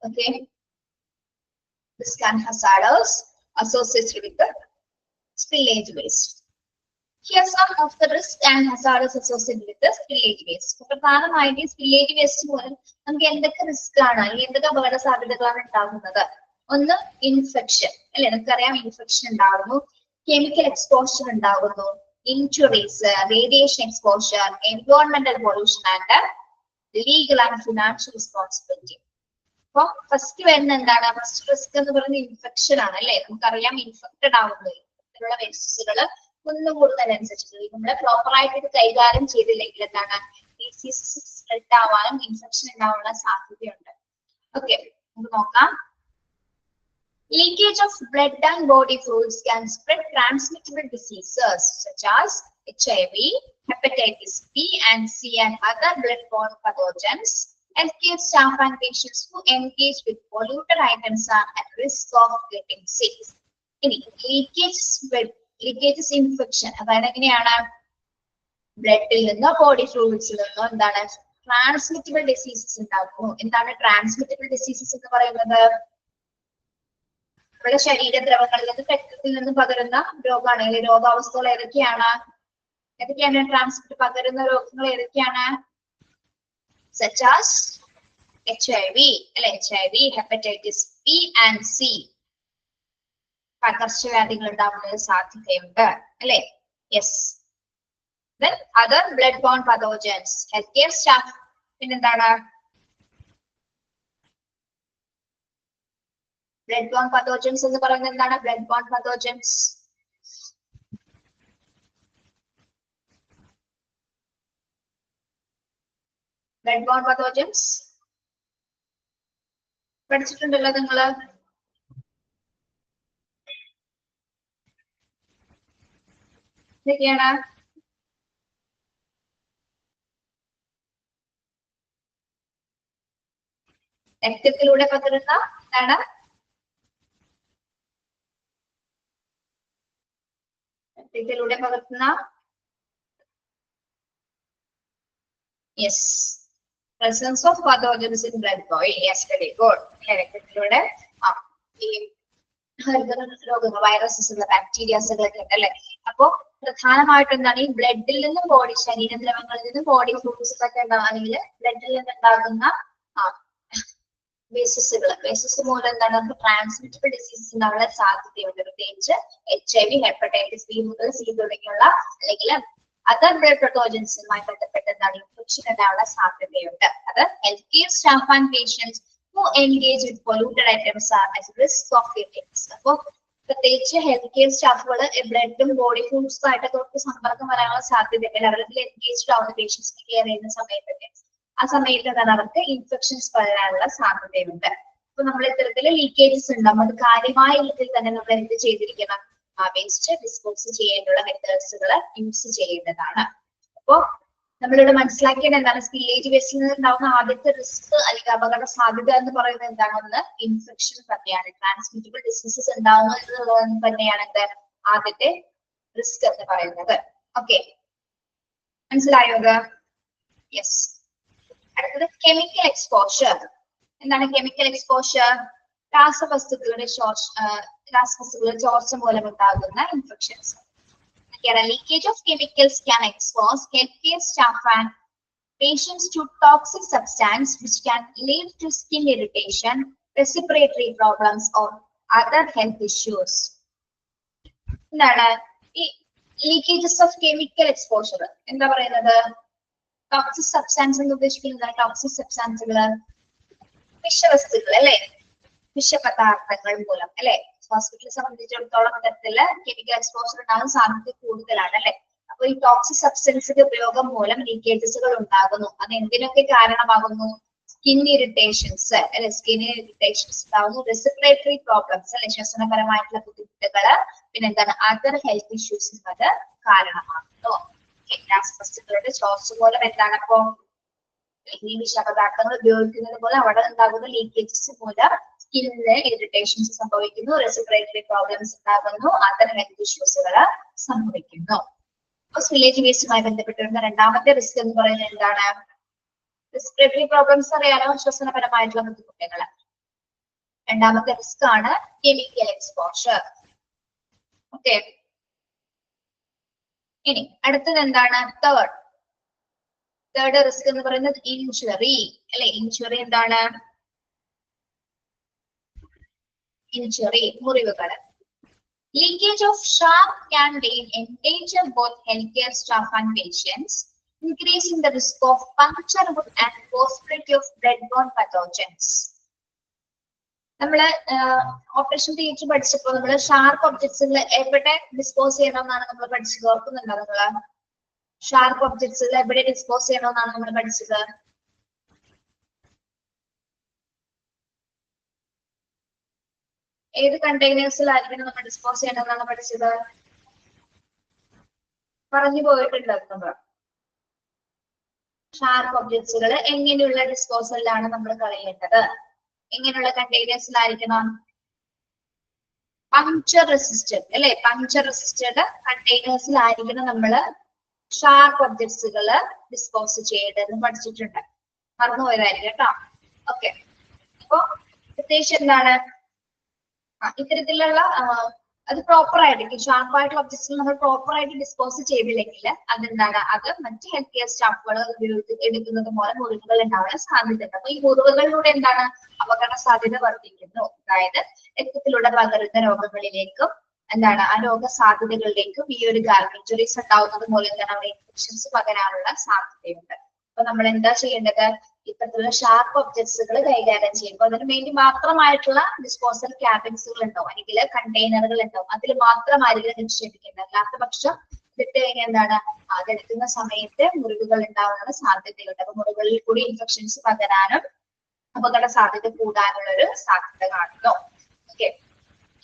[SPEAKER 1] Okay. Risk and hazards associated with the spillage waste. Here some of the risks and hazards associated with the spillage waste. പ്രധാനമായിട്ട് spillage waste മൂലം നമുക്ക് എന്തൊക്കെ റിസ്ക് ആണ് അല്ലെങ്കിൽ എന്തൊക്കെ അപകട സാധ്യതകളാണ് ഉണ്ടാകുന്നത്? ഒന്ന് ഇൻഫെക്ഷൻ അല്ലെ, നമുക്കറിയാം ഇൻഫെക്ഷൻ ഉണ്ടാകുന്നു, കെമിക്കൽ എക്സ്പോഷർ ഉണ്ടാകുന്നു, ഇൻജുറീസ്, റേഡിയേഷൻ എക്സ്പോഷർ, എൻവയോൺമെന്റൽ pollution and legal and financial responsibility. അപ്പൊ ഫസ്റ്റ് വരുന്ന എന്താണ്? ഫസ്റ്റ് റിസ്ക് എന്ന് പറയുന്നത് ഇൻഫെക്ഷൻ ആണ് അല്ലെ. നമുക്കറിയാം ഇൻഫെക്റ്റഡ് ആവുന്നത് ഇത്തരത്തിലുള്ള വേസ്റ്റസുകൾ കുന്നുകൂടുന്നതിനനുസരിച്ച് നമ്മൾ പ്രോപ്പർ ആയിട്ട് ഇത് കൈകാര്യം ചെയ്തില്ലെങ്കിൽ എന്താണ്? ഡിസീസസ് സ്പ്രെഡ് ആവാനും ഇൻഫെക്ഷൻ ഉണ്ടാവാനുള്ള സാധ്യതയുണ്ട്. ഓക്കെ. നമുക്ക് നോക്കാം. Leakage of blood and body fluids can spread transmittable diseases such as HIV, hepatitis B and C and other blood-borne pathogens. Healthcare staff and patients who engage with polluted items are at risk of getting sick. ഇനി leakage infection അതായത് എങ്ങനെയാണ്? ബ്ലഡിൽ നിന്നോ body ഫ്ലൂയിഡ്സിൽ നിന്നോ എന്താണ് transmittable diseases ഉണ്ടാകുന്നു. എന്താണ് transmittable diseases എന്ന് പറയുന്നത്? നമ്മുടെ ശരീരദ്രവങ്ങളിൽ നിന്ന് രക്തത്തിൽ നിന്ന് പകരുന്ന രോഗമാണ് അല്ലെങ്കിൽ രോഗാവസ്ഥകൾ ഏതൊക്കെയാണ്? ട്രാൻസ്മിറ്റ് പകരുന്ന രോഗങ്ങൾ ഏതൊക്കെയാണ്? Such as HIV അല്ലെ, HIV, hepatitis B and C പകർച്ചവ്യാധികൾ ഉണ്ടാകുന്ന സാധ്യതയുണ്ട് അല്ലെ. Yes. Then other blood-borne pathogens, healthcare staff. പിന്നെന്താണ് blood-borne pathogens എന്ന് പറയുന്നത് എന്താണ്? blood-borne pathogens. blood-borne pathogens പഠിച്ചിട്ടുണ്ടല്ലോ നിങ്ങള്. ഇതൊക്കെയാണ് രക്തത്തിലൂടെ പകരുന്ന എന്താണ്? രക്തത്തിലൂടെ പകർത്തുന്ന yes presence of pathogens in blood oil. Yes, very good. രക്തത്തിലൂടെ ഈ രോഗങ്ങൾ, വൈറസസ്, ബാക്ടീരിയാസ് ഒക്കെ ഉണ്ടല്ലേ. അപ്പോ പ്രധാനമായിട്ടും എന്താണ് ഈ ബ്ലഡിൽ നിന്നും ബോഡി, ശരീരദ്രവങ്ങളിൽ നിന്നും ബോഡി ഫ്ലൂയിഡ്സ് ഒക്കെ ഉണ്ടാകുകയാണെങ്കിൽ ബ്ലഡിൽ നിന്നുണ്ടാകുന്ന വേസസ് മൂലം എന്താണ് നമുക്ക് ട്രാൻസ്മിറ്റബിൾ ഡിസീസസ് ഉണ്ടാകാനുള്ള സാധ്യതയുണ്ട്. പ്രത്യേകിച്ച് HIV, ഹെപ്പറ്റൈറ്റിസ് ബി മുതൽ സി തുടങ്ങിയുള്ള അല്ലെങ്കിൽ അതർ ബ്ലഡ് പത്തോജൻസുമായി ബന്ധപ്പെട്ട് എന്താണ് ഇൻഫെക്ഷൻ ഉണ്ടാകാനുള്ള സാധ്യതയുണ്ട്. അത് health care staff and patients who engage with polluted items are at risk of illness. അപ്പോ പ്രത്യേകിച്ച് ഹെൽത്ത് കെയർ സ്റ്റാഫുകൾ ബ്ലഡും ബോഡി ഫ്ലൂയിഡ്സും ആയിട്ടൊക്കെ സമ്പർക്കം വരാനുള്ള സാധ്യതയുണ്ട്. അവരിൽ എൻഗേജ്ഡ് ആവുന്ന പേഷ്യൻസിനെ കെയർ ചെയ്യുന്ന സമയത്തൊക്കെ ആ സമയത്ത് എന്താണ് അവർക്ക് ഇൻഫെക്ഷൻസ് വരാനുള്ള സാധ്യതയുണ്ട്. അപ്പൊ നമ്മൾ ഇത്തരത്തില് ലീക്കേജസ് ഉണ്ടാവും. അത് കാര്യമായ രീതിയിൽ തന്നെ നമ്മൾ എന്ത് ചെയ്തിരിക്കണം? വേസ്റ്റ് ഡിസ്പോസ് ചെയ്യാനുള്ള മെത്തേഡ്സുകൾ യൂസ് ചെയ്യേണ്ടതാണ്. അപ്പോ നമ്മളിവിടെ മനസ്സിലാക്കിയത് എന്താണ്? സ്പില്ലേജ് വേസ്റ്റിൽ നിന്ന് ഉണ്ടാവുന്ന ആദ്യത്തെ റിസ്ക് അല്ലെങ്കിൽ അപകട സാധ്യത എന്ന് പറയുന്നത് എന്താണ്? ഒന്ന് ഇൻഫെക്ഷൻ തന്നെയാണ്. ട്രാൻസ്മിറ്റബിൾ ഡിസീസസ് ഉണ്ടാവുന്നത് എന്നുള്ളത് തന്നെയാണ് എന്ത് ആദ്യത്തെ റിസ്ക് എന്ന് പറയുന്നത്. ഓക്കെ, മനസ്സിലായോ? യെസ്. അടുത്തത് കെമിക്കൽ എക്സ്പോഷർ. എന്താണ് കെമിക്കൽ എക്സ്പോഷർ? രാസവസ്തുക്കളുടെ ചോർച്ച മൂലം ഉണ്ടാകുന്ന infections. Leakage of chemicals can expose healthcare staff and patients to toxic substance which can lead to skin irritation, respiratory problems or other health issues. എന്താണ് ഈ leakages of chemical exposure? എന്താ പറയുന്നത്? Toxic substance എന്ന് ഉദ്ദേശിക്കുന്നത് toxic സബ്സ്റ്റാൻസുകൾ, വിഷവസ്തുക്കൾ അല്ലെ, വിഷപദാർത്ഥങ്ങൾ മൂലം അല്ലെ. ഹോസ്പിറ്റലിനെ സംബന്ധിച്ചിടത്തോളം തരത്തില് കെമിക്കൽ എക്സ്പോഷർ ഉണ്ടാകാൻ സാധ്യത കൂടുതലാണ് അല്ലെ. അപ്പൊ ഈ ടോക്സിക് സബ്സ്റ്റൻസിന്റെ ഉപയോഗം മൂലം ലീക്കേജസുകൾ ഉണ്ടാകുന്നു. അത് എന്തിനൊക്കെ കാരണമാകുന്നു? സ്കിൻ ഇറിറ്റേഷൻസ് അല്ലെ, സ്കിൻ ഇറിറ്റേഷൻസ് ഉണ്ടാകുന്നു. റെസ്പിറേറ്ററി പ്രോബ്ലംസ് അല്ലെ, ശ്വസനപരമായിട്ടുള്ള ബുദ്ധിമുട്ടുകള്, പിന്നെ എന്താണ് അതർ ഹെൽത്ത് ഇഷ്യൂസിനും അത് കാരണമാകുന്നു. രാസവസ്തുക്കളുടെ ചോർച്ച മൂലം എന്താണ് അപ്പോ ഈ വിഷപദാർത്ഥങ്ങൾ ഉപയോഗിക്കുന്നത് പോലെ അവിടെ ഉണ്ടാകുന്ന ലീക്കേജസ് മൂലം സ്കിന്നിന് ഇറിറ്റേഷൻസ് സംഭവിക്കുന്നു, റെസ്പിറേറ്ററി പ്രോബ്ലംസ് ഉണ്ടാകുന്നു, അതർ ഹെൽത്ത് ഇഷ്യൂസുകൾ സംഭവിക്കുന്നു. സ്പില്ലേജ് വേസ്റ്റുമായി ബന്ധപ്പെട്ടിരുന്ന രണ്ടാമത്തെ റിസ്ക് എന്ന് പറയുന്നത് എന്താണ്? റെസ്പിറേറ്ററി പ്രോബ്ലംസ് അറിയാലോ, ശ്വസനപരമായിട്ടുള്ള ബുദ്ധിമുട്ടുകൾ. രണ്ടാമത്തെ റിസ്ക് ആണ് കെമിക്കൽ എക്സ്പോഷർ. ഓക്കെ, ഇനി അടുത്തത് എന്താണ്? തേർഡ് റിസ്ക് എന്ന് പറയുന്നത് ഇൻജുറി അല്ലെ. ഇൻജുറി എന്താണ്? ഇൻജുറി മുറിവുകൾ. Leakage of sharp can endanger both healthcare staff and patients, increasing the risk of puncture wound and possibility of blood-borne pathogens. നമ്മള് ഓപ്പറേഷൻ തിയേറ്റർ പഠിച്ചപ്പോൾ നമ്മള് ഷാർപ്പ് ഒബ്ജക്ട്സുകൾ എവിടെ ഡിസ്പോസ് ചെയ്യണമെന്നാണ് നമ്മൾ പഠിച്ചത്? ഓർക്കുന്നുണ്ടോ നിങ്ങള്? ഷാർപ്പ് ഒബ്ജക്ട്സുകൾ എവിടെ ഡിസ്പോസ് ചെയ്യണമെന്നാണ് നമ്മൾ പഠിച്ചത്? ഏത് കണ്ടെയ്നേഴ്സിലായിരിക്കണം നമ്മൾ ഡിസ്പോസ് ചെയ്യണമെന്നാണ് പഠിച്ചത്? പറഞ്ഞു പോയിട്ടുണ്ട് നമ്മൾ. ഷാർപ്പ് ഒബ്ജക്ട്സുകൾ എങ്ങനെയുള്ള ഡിസ്പോസലിലാണ് നമ്മൾ കളയേണ്ടത്? എങ്ങനെയുള്ള കണ്ടെയ്നേഴ്സിലായിരിക്കണം? പങ്ക്ചർ റെസിസ്റ്റഡ് അല്ലെ, പങ്ക്ചർ റെസിസ്റ്റഡ് കണ്ടെയ്നേഴ്സിലായിരിക്കണം നമ്മള് ഷാർപ്പ് ഒബ്ജക്ട്സുകൾ ഡിസ്പോസ് ചെയ്യേണ്ടതെന്ന് പഠിച്ചിട്ടുണ്ട്. മറന്നുപോയതായിരിക്കും കേട്ടോ. ഓക്കെ, അപ്പൊ പ്രത്യേകിച്ച് എന്താണ് ഇത്തരത്തിലുള്ള അത് പ്രോപ്പർ ആയിട്ട് ഷാർപ്പായിട്ടുള്ള ഒബ്ജക്ട്സ് നമ്മൾ പ്രോപ്പർ ആയിട്ട് ഡിസ്പോസ് ചെയ്തില്ലെങ്കിൽ അതെന്താണ് അത് മറ്റ് ഹെൽത്ത് കെയർ സ്റ്റാഫുകൾ എടുക്കുന്നത് മൂലം മുറിവുകൾ ഉണ്ടാവാൻ സാധ്യതയുണ്ട്. അപ്പൊ ഈ മുറിവുകളിലൂടെ എന്താണ് അപകട സാധ്യത വർദ്ധിക്കുന്നു. അതായത് രക്തത്തിലൂടെ പകരുന്ന രോഗങ്ങളിലേക്കും എന്താണ് ആ രോഗ സാധ്യതകളിലേക്കും ഈ ഒരു ഇഞ്ചുറീസ് ഉണ്ടാവുന്നത് മൂലം എന്താണ് അവിടെ ഇൻഫെക്ഷൻസ് പകരാനുള്ള സാധ്യതയുണ്ട്. അപ്പൊ നമ്മൾ എന്താ ചെയ്യേണ്ടത്? ഇത്തരത്തിലുള്ള ഷാർപ്പ് ഒബ്ജക്ട്സുകൾ കൈകാര്യം ചെയ്യുമ്പോൾ അതിന് വേണ്ടി മാത്രമായിട്ടുള്ള ഡിസ്പോസൽ ക്യാബിൻസുകൾ ഉണ്ടാവും, അല്ലെങ്കിൽ കണ്ടെയ്നറുകൾ ഉണ്ടാവും. അതിൽ മാത്രമായിരിക്കും നിക്ഷേപിക്കേണ്ടത്. അല്ലാത്ത പക്ഷം ഇതിട്ട് കഴിഞ്ഞാൽ എന്താണ് അതെടുക്കുന്ന സമയത്ത് മുറിവുകൾ ഉണ്ടാവാനുള്ള സാധ്യതയുണ്ട്. അപ്പൊ മുറിവുകളിൽ കൂടി ഇൻഫെക്ഷൻസ് പകരാനും അപകട സാധ്യത കൂടാനുള്ള ഒരു സാധ്യത കാണുന്നു. Okay,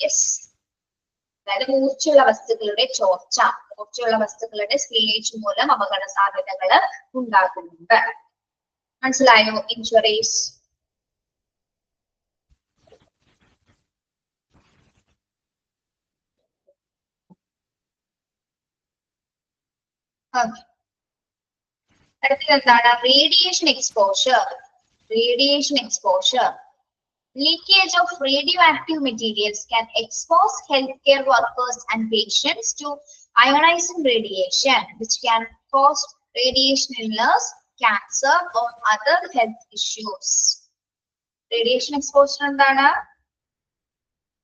[SPEAKER 1] yes. അതായത് മൂർച്ചയുള്ള വസ്തുക്കളുടെ ചോർച്ച, മൂർച്ചയുള്ള വസ്തുക്കളുടെ സ്പില്ലേജ് മൂലം അപകട സാധ്യതകൾ ഉണ്ടാകുന്നുണ്ട്. മനസ്സിലായോ? ഇൻഷുറീസ്. അടുത്തത് എന്താണ്? Radiation exposure. Radiation exposure. Leakage of radioactive materials can expose healthcare workers and patients to ionizing radiation, which can cause radiation illness, cancer, or other health issues. Radiation exposure എന്താണ്?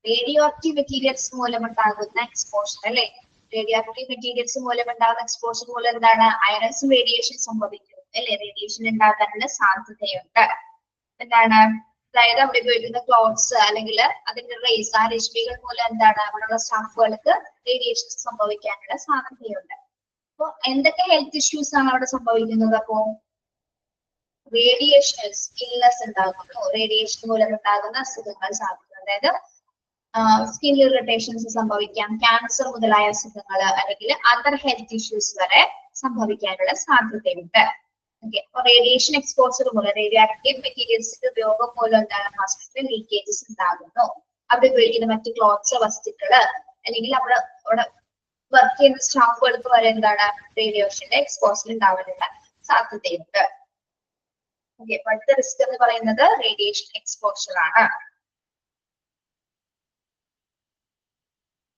[SPEAKER 1] റേഡിയോആക്റ്റീവ് മെറ്റീരിയൽസ് മൂലമുണ്ടാകുന്ന exposure അല്ലെ? Radioactive materials മൂലമുണ്ടാകുന്ന exposure മൂലം എന്താണ് ionising radiation സംഭവിക്കും അല്ലെ? Radiation ഉണ്ടാകാനുള്ള സാധ്യതയുണ്ട്. എന്താണ്? അതായത് അവിടെ ഉപയോഗിക്കുന്ന ക്ലോത്ത്സ് അല്ലെങ്കിൽ അതിന്റെ റേസ് ആ രശ്മികൾ മൂലം എന്താണ് അവിടെയുള്ള സ്റ്റാഫുകൾക്ക് റേഡിയേഷൻ സംഭവിക്കാനുള്ള സാധ്യതയുണ്ട്. അപ്പൊ എന്തൊക്കെ ഹെൽത്ത് ഇഷ്യൂസ് ആണ് അവിടെ സംഭവിക്കുന്നത്? അപ്പോ റേഡിയേഷൻ ഇൽനെസ് ഉണ്ടാകുന്നു, റേഡിയേഷൻ മൂലം ഉണ്ടാകുന്ന അസുഖങ്ങൾ സാധ്യത. അതായത് സ്കിൻ ഇറിറ്റേഷൻസ് സംഭവിക്കാം, ക്യാൻസർ മുതലായ അസുഖങ്ങൾ അല്ലെങ്കിൽ അതർ ഹെൽത്ത് ഇഷ്യൂസ് വരെ സംഭവിക്കാനുള്ള സാധ്യതയുണ്ട്. റേഡിയേഷൻ എക്സ്പോസർ മൂലം റേഡിയോ ആക്റ്റീവ് മെറ്റീരിയൽസിന്റെ ഉപയോഗം മൂലം എന്താണ് ഹോസ്പിറ്റൽ ലീക്കേജസ് ഉണ്ടാകുന്നു. അവിടെ ഉപയോഗിക്കുന്ന മറ്റ് ക്ലോത്ത്സ് വസ്തുക്കള് അല്ലെങ്കിൽ അവിടെ വർക്ക് ചെയ്യുന്ന സ്റ്റാഫുകൾക്ക് വരെ എന്താണ് റേഡിയേഷന്റെ എക്സ്പോസർ ഉണ്ടാവാനുള്ള സാധ്യതയുണ്ട്. ഓക്കെ, അടുത്ത റിസ്ക് എന്ന് പറയുന്നത് റേഡിയേഷൻ എക്സ്പോഷർ ആണ്.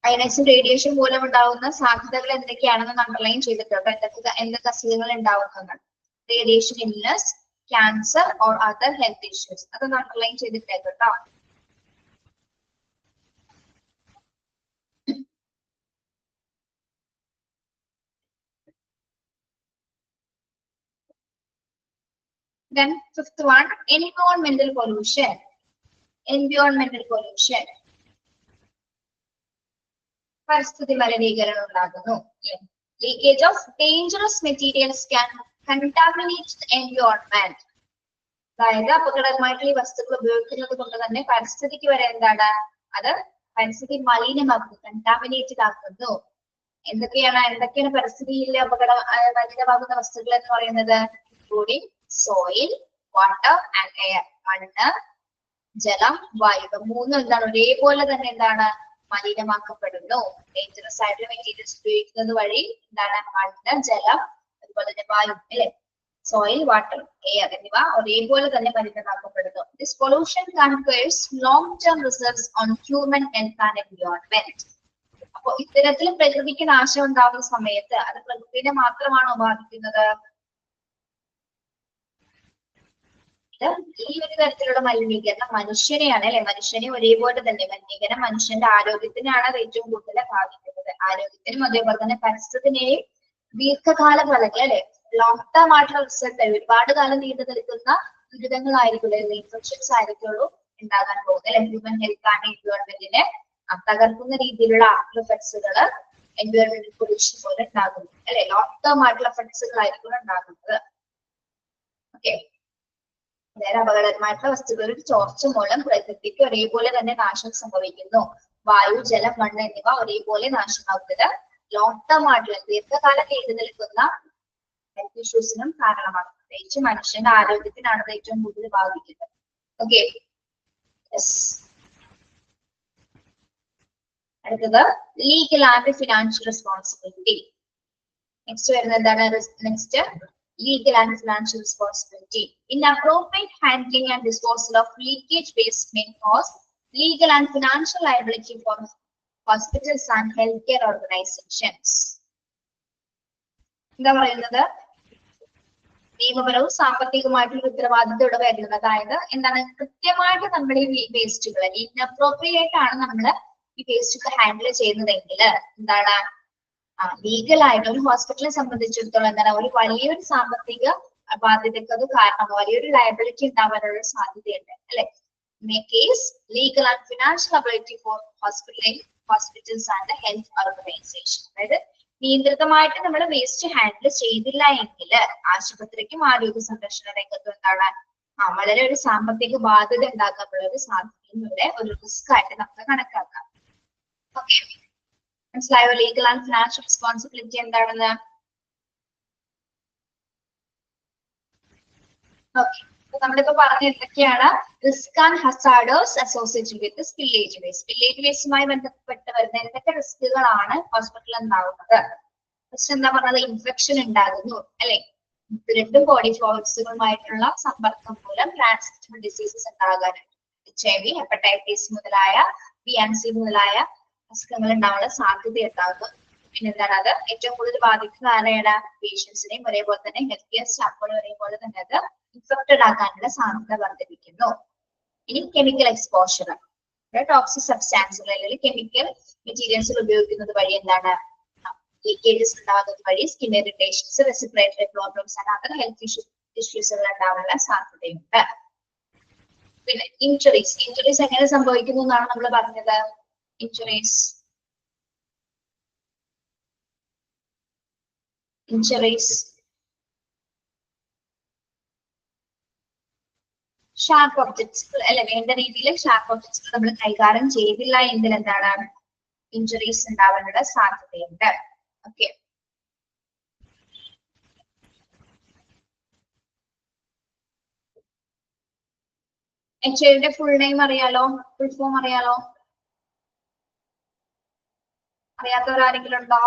[SPEAKER 1] അയണൈസിംഗ് റേഡിയേഷൻ മൂലം ഉണ്ടാകുന്ന സാധ്യതകൾ എന്തൊക്കെയാണെന്ന് അണ്ടർലൈൻ ചെയ്തിട്ടുണ്ട്. എന്തൊക്കെ അസുഖങ്ങൾ ഉണ്ടാവുന്നതാണ്? Radiation illness, cancer or other health issues. അതൊന്ന് അണ്ടർലൈൻ ചെയ്തിട്ടേക്ക് കേട്ടോ. Then fifth one, environmental pollution. Environmental pollution. പരിസ്ഥിതി മലിനീകരണം ഉണ്ടാകുന്നു. Leakage of dangerous materials can contaminate the environment. അതായത് അപകടകരമായിട്ടുള്ള ഈ വസ്തുക്കൾ ഉപയോഗിക്കുന്നത് കൊണ്ട് തന്നെ പരിസ്ഥിതിക്ക് വരെ എന്താണ് അത് പരിസ്ഥിതി മലിനമാക്കുന്നു, കണ്ടാമിനേറ്റഡ് ആക്കുന്നു. എന്തൊക്കെയാണ് പരിസ്ഥിതിയിൽ മലിനമാകുന്ന വസ്തുക്കൾ എന്ന് പറയുന്നത്? Including soil, water and air. മണ്ണ്, ജലം, വായു. മൂന്നും എന്താണ് ഒരേപോലെ തന്നെ എന്താണ് മലിനമാക്കപ്പെടുന്നു. ഡേഞ്ചറസ് ആയിട്ടുള്ള മെറ്റീരിയൽസ് ഉപയോഗിക്കുന്നത് വഴി എന്താണ് മണ്ണ്, ജലം, അതുപോലെ തന്നെ വായു അല്ലെ, സോയിൽ, വാട്ടർ, എയർ എന്നിവ ഒരേപോലെ തന്നെ മലിനമാക്കപ്പെടുന്നു. This pollution confers long-term results on human health and environment. അപ്പൊ ഇത്തരത്തിൽ പ്രകൃതിക്ക് നാശം ഉണ്ടാകുന്ന സമയത്ത് അത് പ്രകൃതിനെ മാത്രമാണോ ബാധിക്കുന്നത്? ഈ ഒരു തരത്തിലുള്ള മലിനീകരണം മനുഷ്യനെയാണ് അല്ലെ? മനുഷ്യനെ ഒരേപോലെ തന്നെ മലിനീകരണം മനുഷ്യന്റെ ആരോഗ്യത്തിനാണ് അത് ഏറ്റവും കൂടുതൽ ബാധിക്കുന്നത്. ആരോഗ്യത്തിനും അതേപോലെ തന്നെ പരിസ്ഥിതിനെയും ദീർഘകാല ഫലങ്ങൾ അല്ലെ, ലോങ് ടേം ആയിട്ടുള്ള റിസൾട്ട് ഒരുപാട് കാലം നീണ്ടു നിൽക്കുന്ന ദുരിതങ്ങളായിരിക്കുള്ളൂ, ഇൻഫെക്ഷൻസ് ആയിരിക്കുള്ളൂ ഉണ്ടാകാൻ പോകുന്നത് അല്ലെ. ഹ്യൂമൻ ഹെൽത്ത് ആൻഡ് എൻവയോൺമെന്റിനെ തകർക്കുന്ന രീതിയിലുള്ള ആഫ്റ്റർ എഫക്ട്സുകൾ എൻവയോൺമെന്റൽ പൊല്യൂഷൻ പോലെ ഉണ്ടാകുന്നു അല്ലെ. ലോങ് ടേം ആയിട്ടുള്ള എഫക്ട്സുകൾ ആയിരിക്കും ഉണ്ടാകുന്നത്. ഓക്കെ, അതായത് അപകടകരമായിട്ടുള്ള വസ്തുക്കളുടെ ചോർച്ച മൂലം പ്രകൃതിക്ക് ഒരേപോലെ തന്നെ നാശം സംഭവിക്കുന്നു. വായു, ജലം, മണ്ണ് എന്നിവ ഒരേപോലെ നാശമാകുന്നത് ലോങ് ടേം ആയിട്ടുള്ള ദീർഘകാലം നീണ്ടു നിൽക്കുന്ന ഹെൽത്ത് ഇഷ്യൂസിനും കാരണമാണ്. പ്രത്യേകിച്ച് മനുഷ്യന്റെ ആരോഗ്യത്തിനാണ് അത് ഏറ്റവും കൂടുതൽ ബാധിക്കുന്നത്. ഓക്കെ, അടുത്തത് legal and financial responsibility. Next വരുന്നത് എന്താണ്? Next legal and financial responsibility. Inappropriate handling and disposal of leakage waste may cause legal and financial liability for hospitals and healthcare organizations. എന്താ പറയുന്നത്? നിയമപരവും സാമ്പത്തികമായിട്ടുള്ള ഉത്തരവാദിത്തത്തോടെ വരുന്നത്. അതായത് എന്താണ്, കൃത്യമായിട്ട് നമ്മൾ ഈ വേസ്റ്റുകൾ ഇൻഅപ്രോപ്രിയേറ്റ് ആണ് നമ്മൾ ഈ വേസ്റ്റ് ഹാൻഡിൽ ചെയ്യുന്നതെങ്കിൽ എന്താണ്, ലീഗൽ ആയിട്ട് ഒരു ഹോസ്പിറ്റലിനെ സംബന്ധിച്ചിടത്തോളം എന്താണ്, ഒരു വലിയൊരു സാമ്പത്തിക ബാധ്യതയ്ക്ക് അത് കാരണം വലിയൊരു ലയബിലിറ്റി ഉണ്ടാവാനുള്ള സാധ്യതയുണ്ട് അല്ലെ. Case legal and financial ability for hospitals and health organisation. അതായത് നിയന്ത്രിതമായിട്ട് നമ്മൾ വേസ്റ്റ് ഹാൻഡിൽ ചെയ്തില്ല എങ്കിൽ ആശുപത്രിക്കും ആരോഗ്യ സംരക്ഷണ രംഗത്തും എന്താണ് വളരെ ഒരു സാമ്പത്തിക ബാധ്യത ഉണ്ടാക്കാനുള്ള ഒരു സാധ്യതയുടെ ഒരു റിസ്ക് ആയിട്ട് നമുക്ക് കണക്കാക്കാം. ഓക്കെ, മനസ്സിലായോ ലീഗൽ ആൻഡ് ഫിനാൻഷ്യൽ റെസ്പോൺസിബിലിറ്റി എന്താണെന്ന്? ഓക്കെ, നമ്മളിപ്പോ പറഞ്ഞ എന്തൊക്കെയാണ് risk and hazards associated with spillage waste. Spillage വേസ്റ്റുമായി ബന്ധപ്പെട്ട് വരുന്ന എന്തൊക്കെ റിസ്കുകളാണ് ഹോസ്പിറ്റലിൽ ഉണ്ടാവുന്നത്? ഫസ്റ്റ് എന്താ പറഞ്ഞത്, ഇൻഫെക്ഷൻ ഉണ്ടാകുന്നു അല്ലെ. ബ്ലഡും ബോഡി ഫ്ലൂയിഡ്സുകളുമായിട്ടുള്ള സമ്പർക്കം മൂലം ട്രാൻസ്മിറ്റബിൾ ഡിസീസസ് ഉണ്ടാകാനുണ്ട്. HIV, ഹെപ്പറ്റൈറ്റിസ് മുതലായ BNC മുതലായ അസുഖങ്ങൾ ഉണ്ടാവാനുള്ള സാധ്യത ഉണ്ടാകുന്നു. പിന്നെ എന്താണ്, അത് ഏറ്റവും കൂടുതൽ ബാധിക്കുന്ന ആരെയാണ്? പേഷ്യൻസിനെയും ഒരേപോലെ തന്നെ ഹെൽത്ത് കെയർ സ്റ്റാഫുകൾ ഒരേപോലെ തന്നെ അത് ഇൻഫെക്റ്റഡ് ആക്കാനുള്ള സാധ്യത വർദ്ധിപ്പിക്കുന്നു. ഇനി കെമിക്കൽ എക്സ്പോഷർ, ടോക്സിക് സബ്സ്റ്റാൻസുകൾ അല്ലെങ്കിൽ കെമിക്കൽ മെറ്റീരിയൽസുകൾ ഉപയോഗിക്കുന്നത് വഴി എന്താണ്, ലീക്കേജസ് ഉണ്ടാകുന്നത് വഴി skin irritations, respiratory problems and other health ഇഷ്യൂസുകൾ ഉണ്ടാവാനുള്ള സാധ്യതയുണ്ട്. പിന്നെ ഇഞ്ചുറീസ് എങ്ങനെ സംഭവിക്കുന്നു എന്നാണ് നമ്മൾ പറഞ്ഞത്. ഇഞ്ചുറീസ് ഷാർപ്പ് ഒബ്ജക്ട്സുകൾ അല്ലെ, വേണ്ട രീതിയിൽ ഷാർപ്പ് ഒബ്ജക്ട്സുകൾ നമ്മൾ കൈകാര്യം ചെയ്തില്ല എങ്കിൽ എന്താണ്, ഇഞ്ചുറീസ് ഉണ്ടാവാനുള്ള സാധ്യതയുണ്ട്. ഓക്കെ, HIVയുടെ ഫുൾ നെയിം അറിയാലോ, ഫുൾ ഫോം അറിയാലോ? അറിയാത്തവരാരെങ്കിലും ഉണ്ടോ?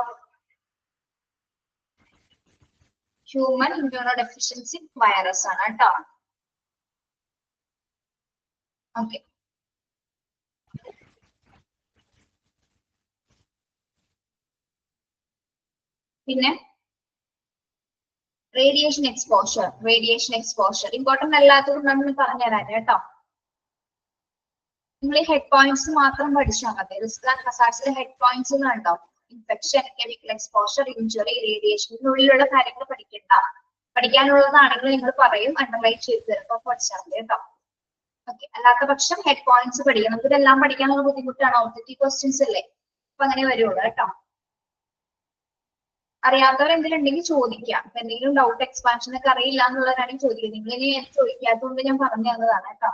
[SPEAKER 1] ഹ്യൂമൻ ഇമ്മ്യൂണോ ഡെഫിഷ്യൻസി വൈറസ് ആണ് കേട്ടോ. ഓക്കെ, പിന്നെ റേഡിയേഷൻ എക്സ്പോഷർ ഇമ്പോർട്ടന്റ് അല്ലാത്തതുകൊണ്ടാണ് പറഞ്ഞുതരാൻ കേട്ടോ. നിങ്ങൾ ഈ ഹെഡ് പോയിന്റ്സ് മാത്രം പഠിച്ചാൽ മതി. റിസ്ക് ആൻഡ് ഹസാർഡ്സിലെ ഹെഡ് പോയിന്റ്സ് കണ്ടോ? Infection, chemical exposure, injury, radiation, ഇതിനുള്ളിലുള്ള കാര്യങ്ങൾ പഠിക്കണ്ട. പഠിക്കാനുള്ളതാണെങ്കിൽ നിങ്ങൾ പറയും, അണ്ടർലൈൻ ചെയ്ത് തരുമ്പോ പഠിച്ചാൽ മതി കേട്ടോ. ഓക്കെ, അല്ലാത്ത പക്ഷം ഹെഡ് പോയിന്റ്സ് പഠിക്കണം. നമുക്ക് ഇതെല്ലാം പഠിക്കാനുള്ള ബുദ്ധിമുട്ടാണ്, ഒബ്ജക്റ്റീവ് ക്വസ്റ്റ്യൻസ് അല്ലേ, അപ്പൊ അങ്ങനെ വരുള്ളൂ കേട്ടോ. അറിയാത്തവർ എന്തെങ്കിലും ഉണ്ടെങ്കിൽ ചോദിക്കാം. എന്തെങ്കിലും ഡൗട്ട് എക്സ്പാൻഷൻ ഒക്കെ അറിയില്ല എന്നുള്ളവരാണെങ്കിൽ ചോദിക്കുക. നിങ്ങൾ ഇനി ചോദിക്കാത്തതുകൊണ്ട് ഞാൻ പറഞ്ഞു തന്നതാണ് കേട്ടോ.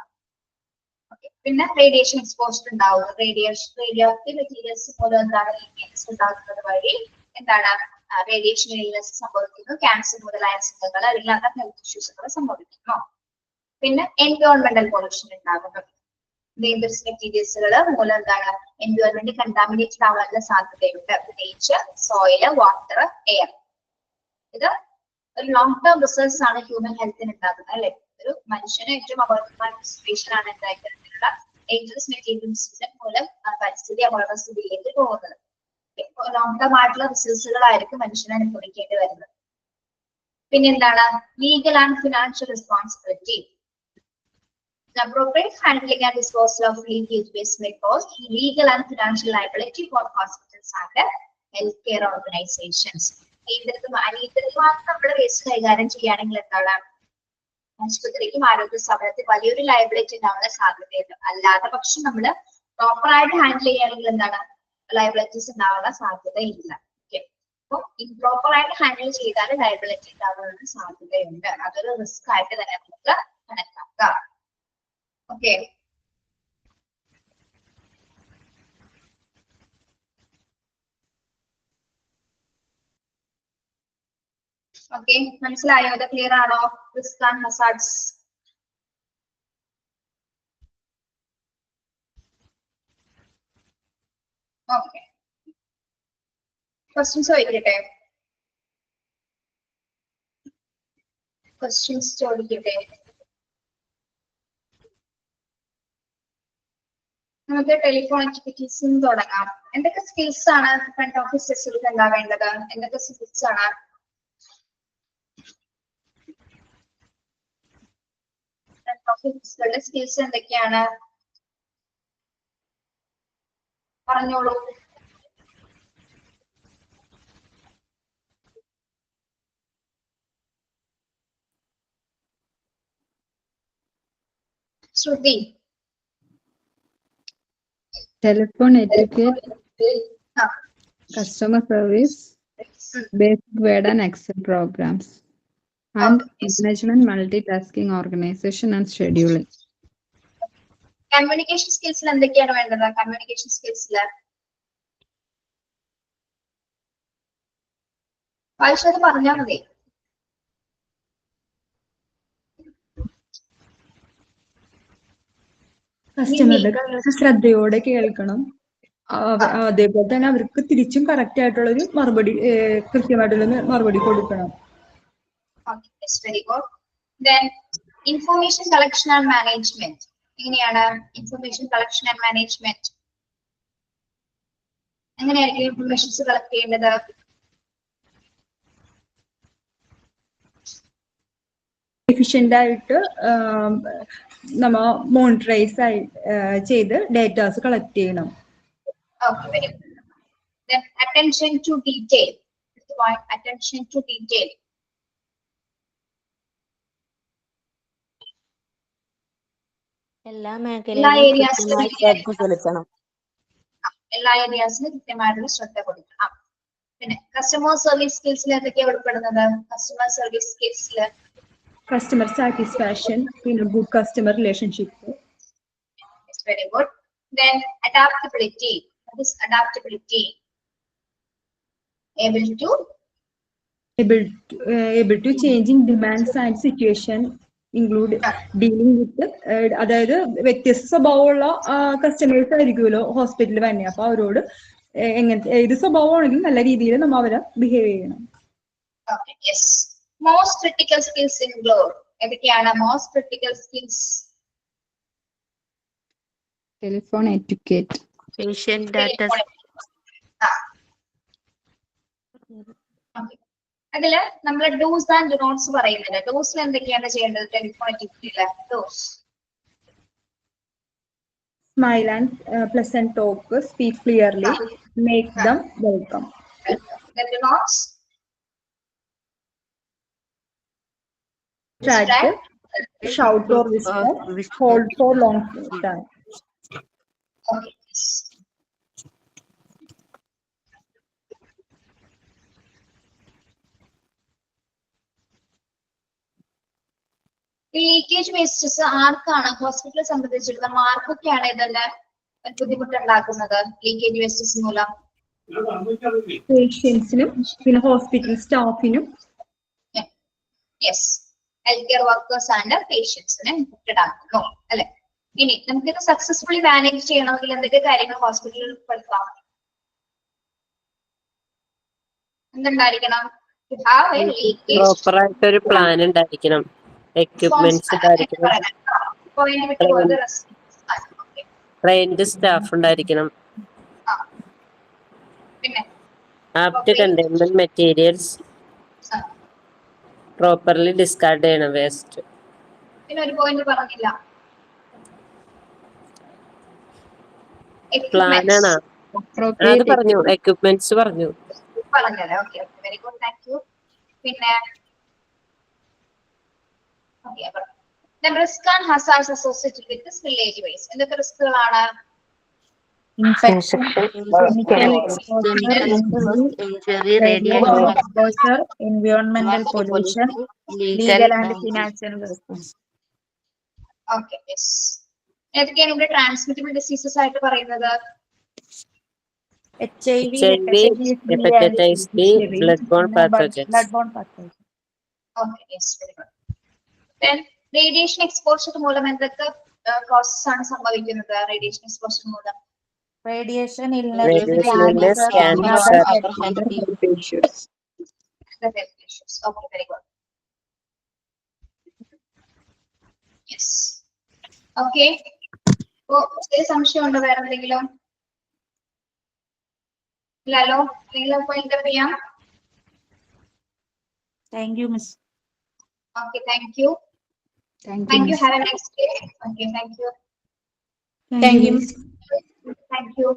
[SPEAKER 1] ഓക്കെ, പിന്നെ റേഡിയേഷൻ എക്സ്പോഷർ ഉണ്ടാവുക, റേഡിയോആക്റ്റീവ് മെറ്റീരിയൽസ് മൂലം എന്താണ് ലീക്കേജസ് ഉണ്ടാകുന്നത് വഴി എന്താണ് റേഡിയേഷൻ ഇൽനെസ് സംഭവിക്കുന്നു. ക്യാൻസർ മുതലായ അസുഖങ്ങൾ അല്ലെങ്കിൽ ഹെൽത്ത് ഇഷ്യൂസുകൾ സംഭവിക്കുന്നു. പിന്നെ എൻവയോൺമെന്റൽ പൊല്യൂഷൻ ഉണ്ടാകുന്നു. ഡേഞ്ചറസ് മെറ്റീരിയൽസുകൾ മൂലം എന്താണ് എൻവയോൺമെന്റ് കണ്ടാമിനേറ്റഡ് ആവാനുള്ള സാധ്യതയുണ്ട്. പ്രത്യേകിച്ച് സോയില്, വാട്ടർ, എയർ. ഇത് ഒരു ലോങ് ടേം റിസൾട്ട്സ് ആണ് ഹ്യൂമൻ ഹെൽത്തിന് ഉണ്ടാകുന്നത് അല്ലെ. ഒരു മനുഷ്യന് ഏറ്റവും അപകടകരമായ സിറ്റുവേഷൻ ആണ് ഇത്തരത്തിലുള്ള ഡേഞ്ചറസ് മെറ്റീരിയൽസിന്റെ മൂലം പരിസ്ഥിതി അപകടസ്ഥിതിയിലേക്ക് പോകുന്നത്. ലോങ് ടേം ആയിട്ടുള്ള റിസൾട്ട്സുകളായിരിക്കും മനുഷ്യനെ അനുഭവിക്കേണ്ടി വരുന്നത്. പിന്നെന്താണ് legal and financial responsibility. The appropriate handling and disposal of leakage waste may cause legal and financial liability for hospitals and healthcare organizations. അനിയന്ത്രിതമായി നമ്മൾ വേസ്റ്റ് കൈകാര്യം ചെയ്യുകയാണെങ്കിൽ എന്താണ് ആശുപത്രിക്കും ആരോഗ്യ സ്ഥാപനത്തിൽ വലിയൊരു ലയബിലിറ്റി ഉണ്ടാവാനുള്ള സാധ്യതയുണ്ട്. അല്ലാത്ത പക്ഷം നമ്മൾ പ്രോപ്പർ ആയിട്ട് ഹാൻഡിൽ ചെയ്യുകയാണെങ്കിൽ എന്താണ് ലയബിലിറ്റീസ് ഉണ്ടാവാനുള്ള സാധ്യതയില്ല. ഓക്കെ, അപ്പൊ ഇംപ്രോപ്പർ ആയിട്ട് ഹാൻഡിൽ ചെയ്താൽ ലയബിലിറ്റി ഉണ്ടാവാനുള്ള സാധ്യതയുണ്ട്. അതൊരു റിസ്ക് ആയിട്ട് തന്നെ നമുക്ക് കണക്കാക്കാം. ഓക്കെ, മനസ്സിലായോ? ഇത് ക്ലിയർ ആണോ? Risk and hazards. Okay, questions ചോദിക്കട്ടെ? നമുക്ക് ടെലിഫോൺ ആക്ടിവിറ്റീസും തുടങ്ങാം. എന്തൊക്കെ സ്കിൽസ് ആണ് ഫ്രണ്ട് ഓഫീസ് ഡെസ്കിൽ ഉണ്ടാവേണ്ടത്? എന്തൊക്കെ സ്കിൽസ് ആണ്? ഫ്രണ്ട് ഓഫീസുകളുടെ സ്കിൽസ് എന്തൊക്കെയാണ്? പറഞ്ഞോളൂ. ശ്രുതി.
[SPEAKER 2] Telephone etiquette, customer service, basic Word and Excel programs, and management, multitasking, organization, and scheduling.
[SPEAKER 1] Communication സ്കിൽസിൽ എന്തൊക്കെയാണ് വേണ്ടത്? കമ്മ്യൂണിക്കേഷൻ സ്കിൽസിൽ വായിച്ചത് പറഞ്ഞാൽ മതി.
[SPEAKER 3] കസ്റ്റമറുടെ കാര്യങ്ങളൊക്കെ ശ്രദ്ധയോടെ കേൾക്കണം. അതേപോലെ തന്നെ അവർക്ക് തിരിച്ചും കറക്റ്റ് ആയിട്ടുള്ളൊരു മറുപടി, കൃത്യമായിട്ടുള്ള മറുപടി കൊടുക്കണം.
[SPEAKER 1] Very good. Then information collection and management. എങ്ങനെയാണ് ഇൻഫർമേഷൻ കളക്ഷൻ ആൻഡ് മാനേജ്മെന്റ്? എങ്ങനെയായിരിക്കും ഇൻഫർമേഷൻസ് കളക്ട് ചെയ്യേണ്ടത്?
[SPEAKER 3] എഫിഷ്യന്റ് ആയിട്ട് നമ്മ മോണിറ്ററൈസ് ചെയ്ത് ഡേറ്റാസ് കളക്ട് ചെയ്യണം.
[SPEAKER 1] Okay, very good. Then attention to detail. Attention to detail.
[SPEAKER 4] എല്ലാ ഏരിയാസിലും
[SPEAKER 1] കൃത്യമായിട്ടുള്ള ശ്രദ്ധ കൊടുക്കണം. പിന്നെ കസ്റ്റമർ സർവീസ് സ്കിൽസിൽ എന്തൊക്കെയാണ് ഉൾപ്പെടുന്നത്? കസ്റ്റമർ സർവീസ് സ്കിൽസിൽ
[SPEAKER 3] കസ്റ്റമർ സാറ്റിസ്ഫാക്ഷൻ, പിന്നെ good customer relationship.
[SPEAKER 1] Very good. Then adaptability. What is adaptability? Able
[SPEAKER 3] to changing demands and situation, include dealing with അതായത് വ്യത്യസ്ത സ്വഭാവമുള്ള കസ്റ്റമേഴ്സ് ആയിരിക്കുമല്ലോ ഹോസ്പിറ്റലിൽ തന്നെ. അപ്പൊ അവരോട് എങ്ങനത്തെ ഏത് സ്വഭാവമാണെങ്കിലും നല്ല രീതിയിൽ നമ്മൾ അവരെ ബിഹേവ് ചെയ്യണം.
[SPEAKER 1] മോസ്റ്റ് ക്രിട്ടിക്കൽ സ്കിൽസ് ഇൻക്ലൂഡ് ഏതൊക്കെയാണ്? Most critical skills
[SPEAKER 2] Telephone etiquette,
[SPEAKER 4] patient data,
[SPEAKER 1] അതില് നമ്മള് ഡൂസ് ആൻഡ് ഡോൺട്സ് പറയുന്നുണ്ട്. ഡൂസിൽ എന്തൊക്കെയാണ് ചെയ്യേണ്ടത്? ടെലിഫോൺ എറ്റിക്വറ്റില് do's.
[SPEAKER 3] Smile and pleasant talk, speak clearly, make them welcome.
[SPEAKER 1] Then the notes.
[SPEAKER 3] Distract, shout or whisper, hold for long time.
[SPEAKER 1] Okay. Leakage wastes ആർക്കാണ് ഹോസ്പിറ്റലിനെ സംബന്ധിച്ചിടത്തോളം മാർക്കൊക്കെയാണ് ഇതെല്ലാം ബുദ്ധിമുട്ടുണ്ടാക്കുന്നത്? ലീക്കേജ് വേസ്റ്റസ് മൂലം
[SPEAKER 3] പേഷ്യൻസിനും പിന്നെ ഹോസ്പിറ്റൽ സ്റ്റാഫിനും
[SPEAKER 1] ഹെൽത്ത് കെയർ വർക്കേഴ്സ് ആൻഡ് പേഷ്യൻസിനെ infected ആക്കുന്നു അല്ലെ? ഇനി നമുക്കിത് സക്സസ്ഫുള്ളി മാനേജ് ചെയ്യണമെങ്കിൽ എന്തൊക്കെ കാര്യങ്ങൾ ഹോസ്പിറ്റലിൽ ഉൾപ്പെടുത്താം? എന്തുണ്ടായിരിക്കണം?
[SPEAKER 5] പ്രോപ്പർ ആയിട്ട് ഒരു പ്ലാൻ ഉണ്ടായിരിക്കണം, എക്യുപ്മെന്റ്സ് ഉണ്ടായിരിക്കണം, ട്രെയിൻഡ് സ്റ്റാഫ് ഉണ്ടായിരിക്കണം, apt containment materials, properly discard ചെയ്യണം വേസ്റ്റ്.
[SPEAKER 1] പിന്നെ ഒരു പോയിന്റ് പറഞ്ഞില്ല,
[SPEAKER 5] പ്ലാനാണ് അത് പറഞ്ഞു, എക്യുപ്മെന്റ്സ് പറഞ്ഞു.
[SPEAKER 1] പറഞ്ഞത്. Okay, very good, thank you. പിന്നെ risk and hazards associated with this village waste. എന്തൊക്കെ റിസ്കുകളാണ്?
[SPEAKER 4] Infection, chemical injury, radiation exposure, എൻവയോൺമെന്റൽ pollution, legal and financial risk.
[SPEAKER 1] Okay, yes. ഏതൊക്കെയാണ് ഇവിടെ ട്രാൻസ്മിറ്റബിൾ ഡിസീസസ് ആയിട്ട് പറയുന്നത്?
[SPEAKER 4] HIV,
[SPEAKER 5] hepatitis B, blood-borne pathogens.
[SPEAKER 1] Okay, yes, very good. Then radiation exposure മൂലം എന്തൊക്കെ causes ആണ് സംഭവിക്കുന്നത്? റേഡിയേഷൻ എക്സ്പോഷർ മൂലം
[SPEAKER 4] radiation
[SPEAKER 5] illness, cancer,
[SPEAKER 1] health issues. Okay, very good. Yes. Okay. അപ്പോ സംശയം ഉണ്ടോ വേറെ എന്തെങ്കിലും? ഇല്ലല്ലോ, നിങ്ങൾ പോയിന്റ് അപ്പ് ചെയ്യാം.
[SPEAKER 4] Thank you, Miss.
[SPEAKER 1] Okay, thank you.
[SPEAKER 2] Thank you,
[SPEAKER 1] Thank you.
[SPEAKER 2] miss.
[SPEAKER 1] Have a nice day. Okay, thank you.
[SPEAKER 3] Thank you, Miss.
[SPEAKER 1] Thank you.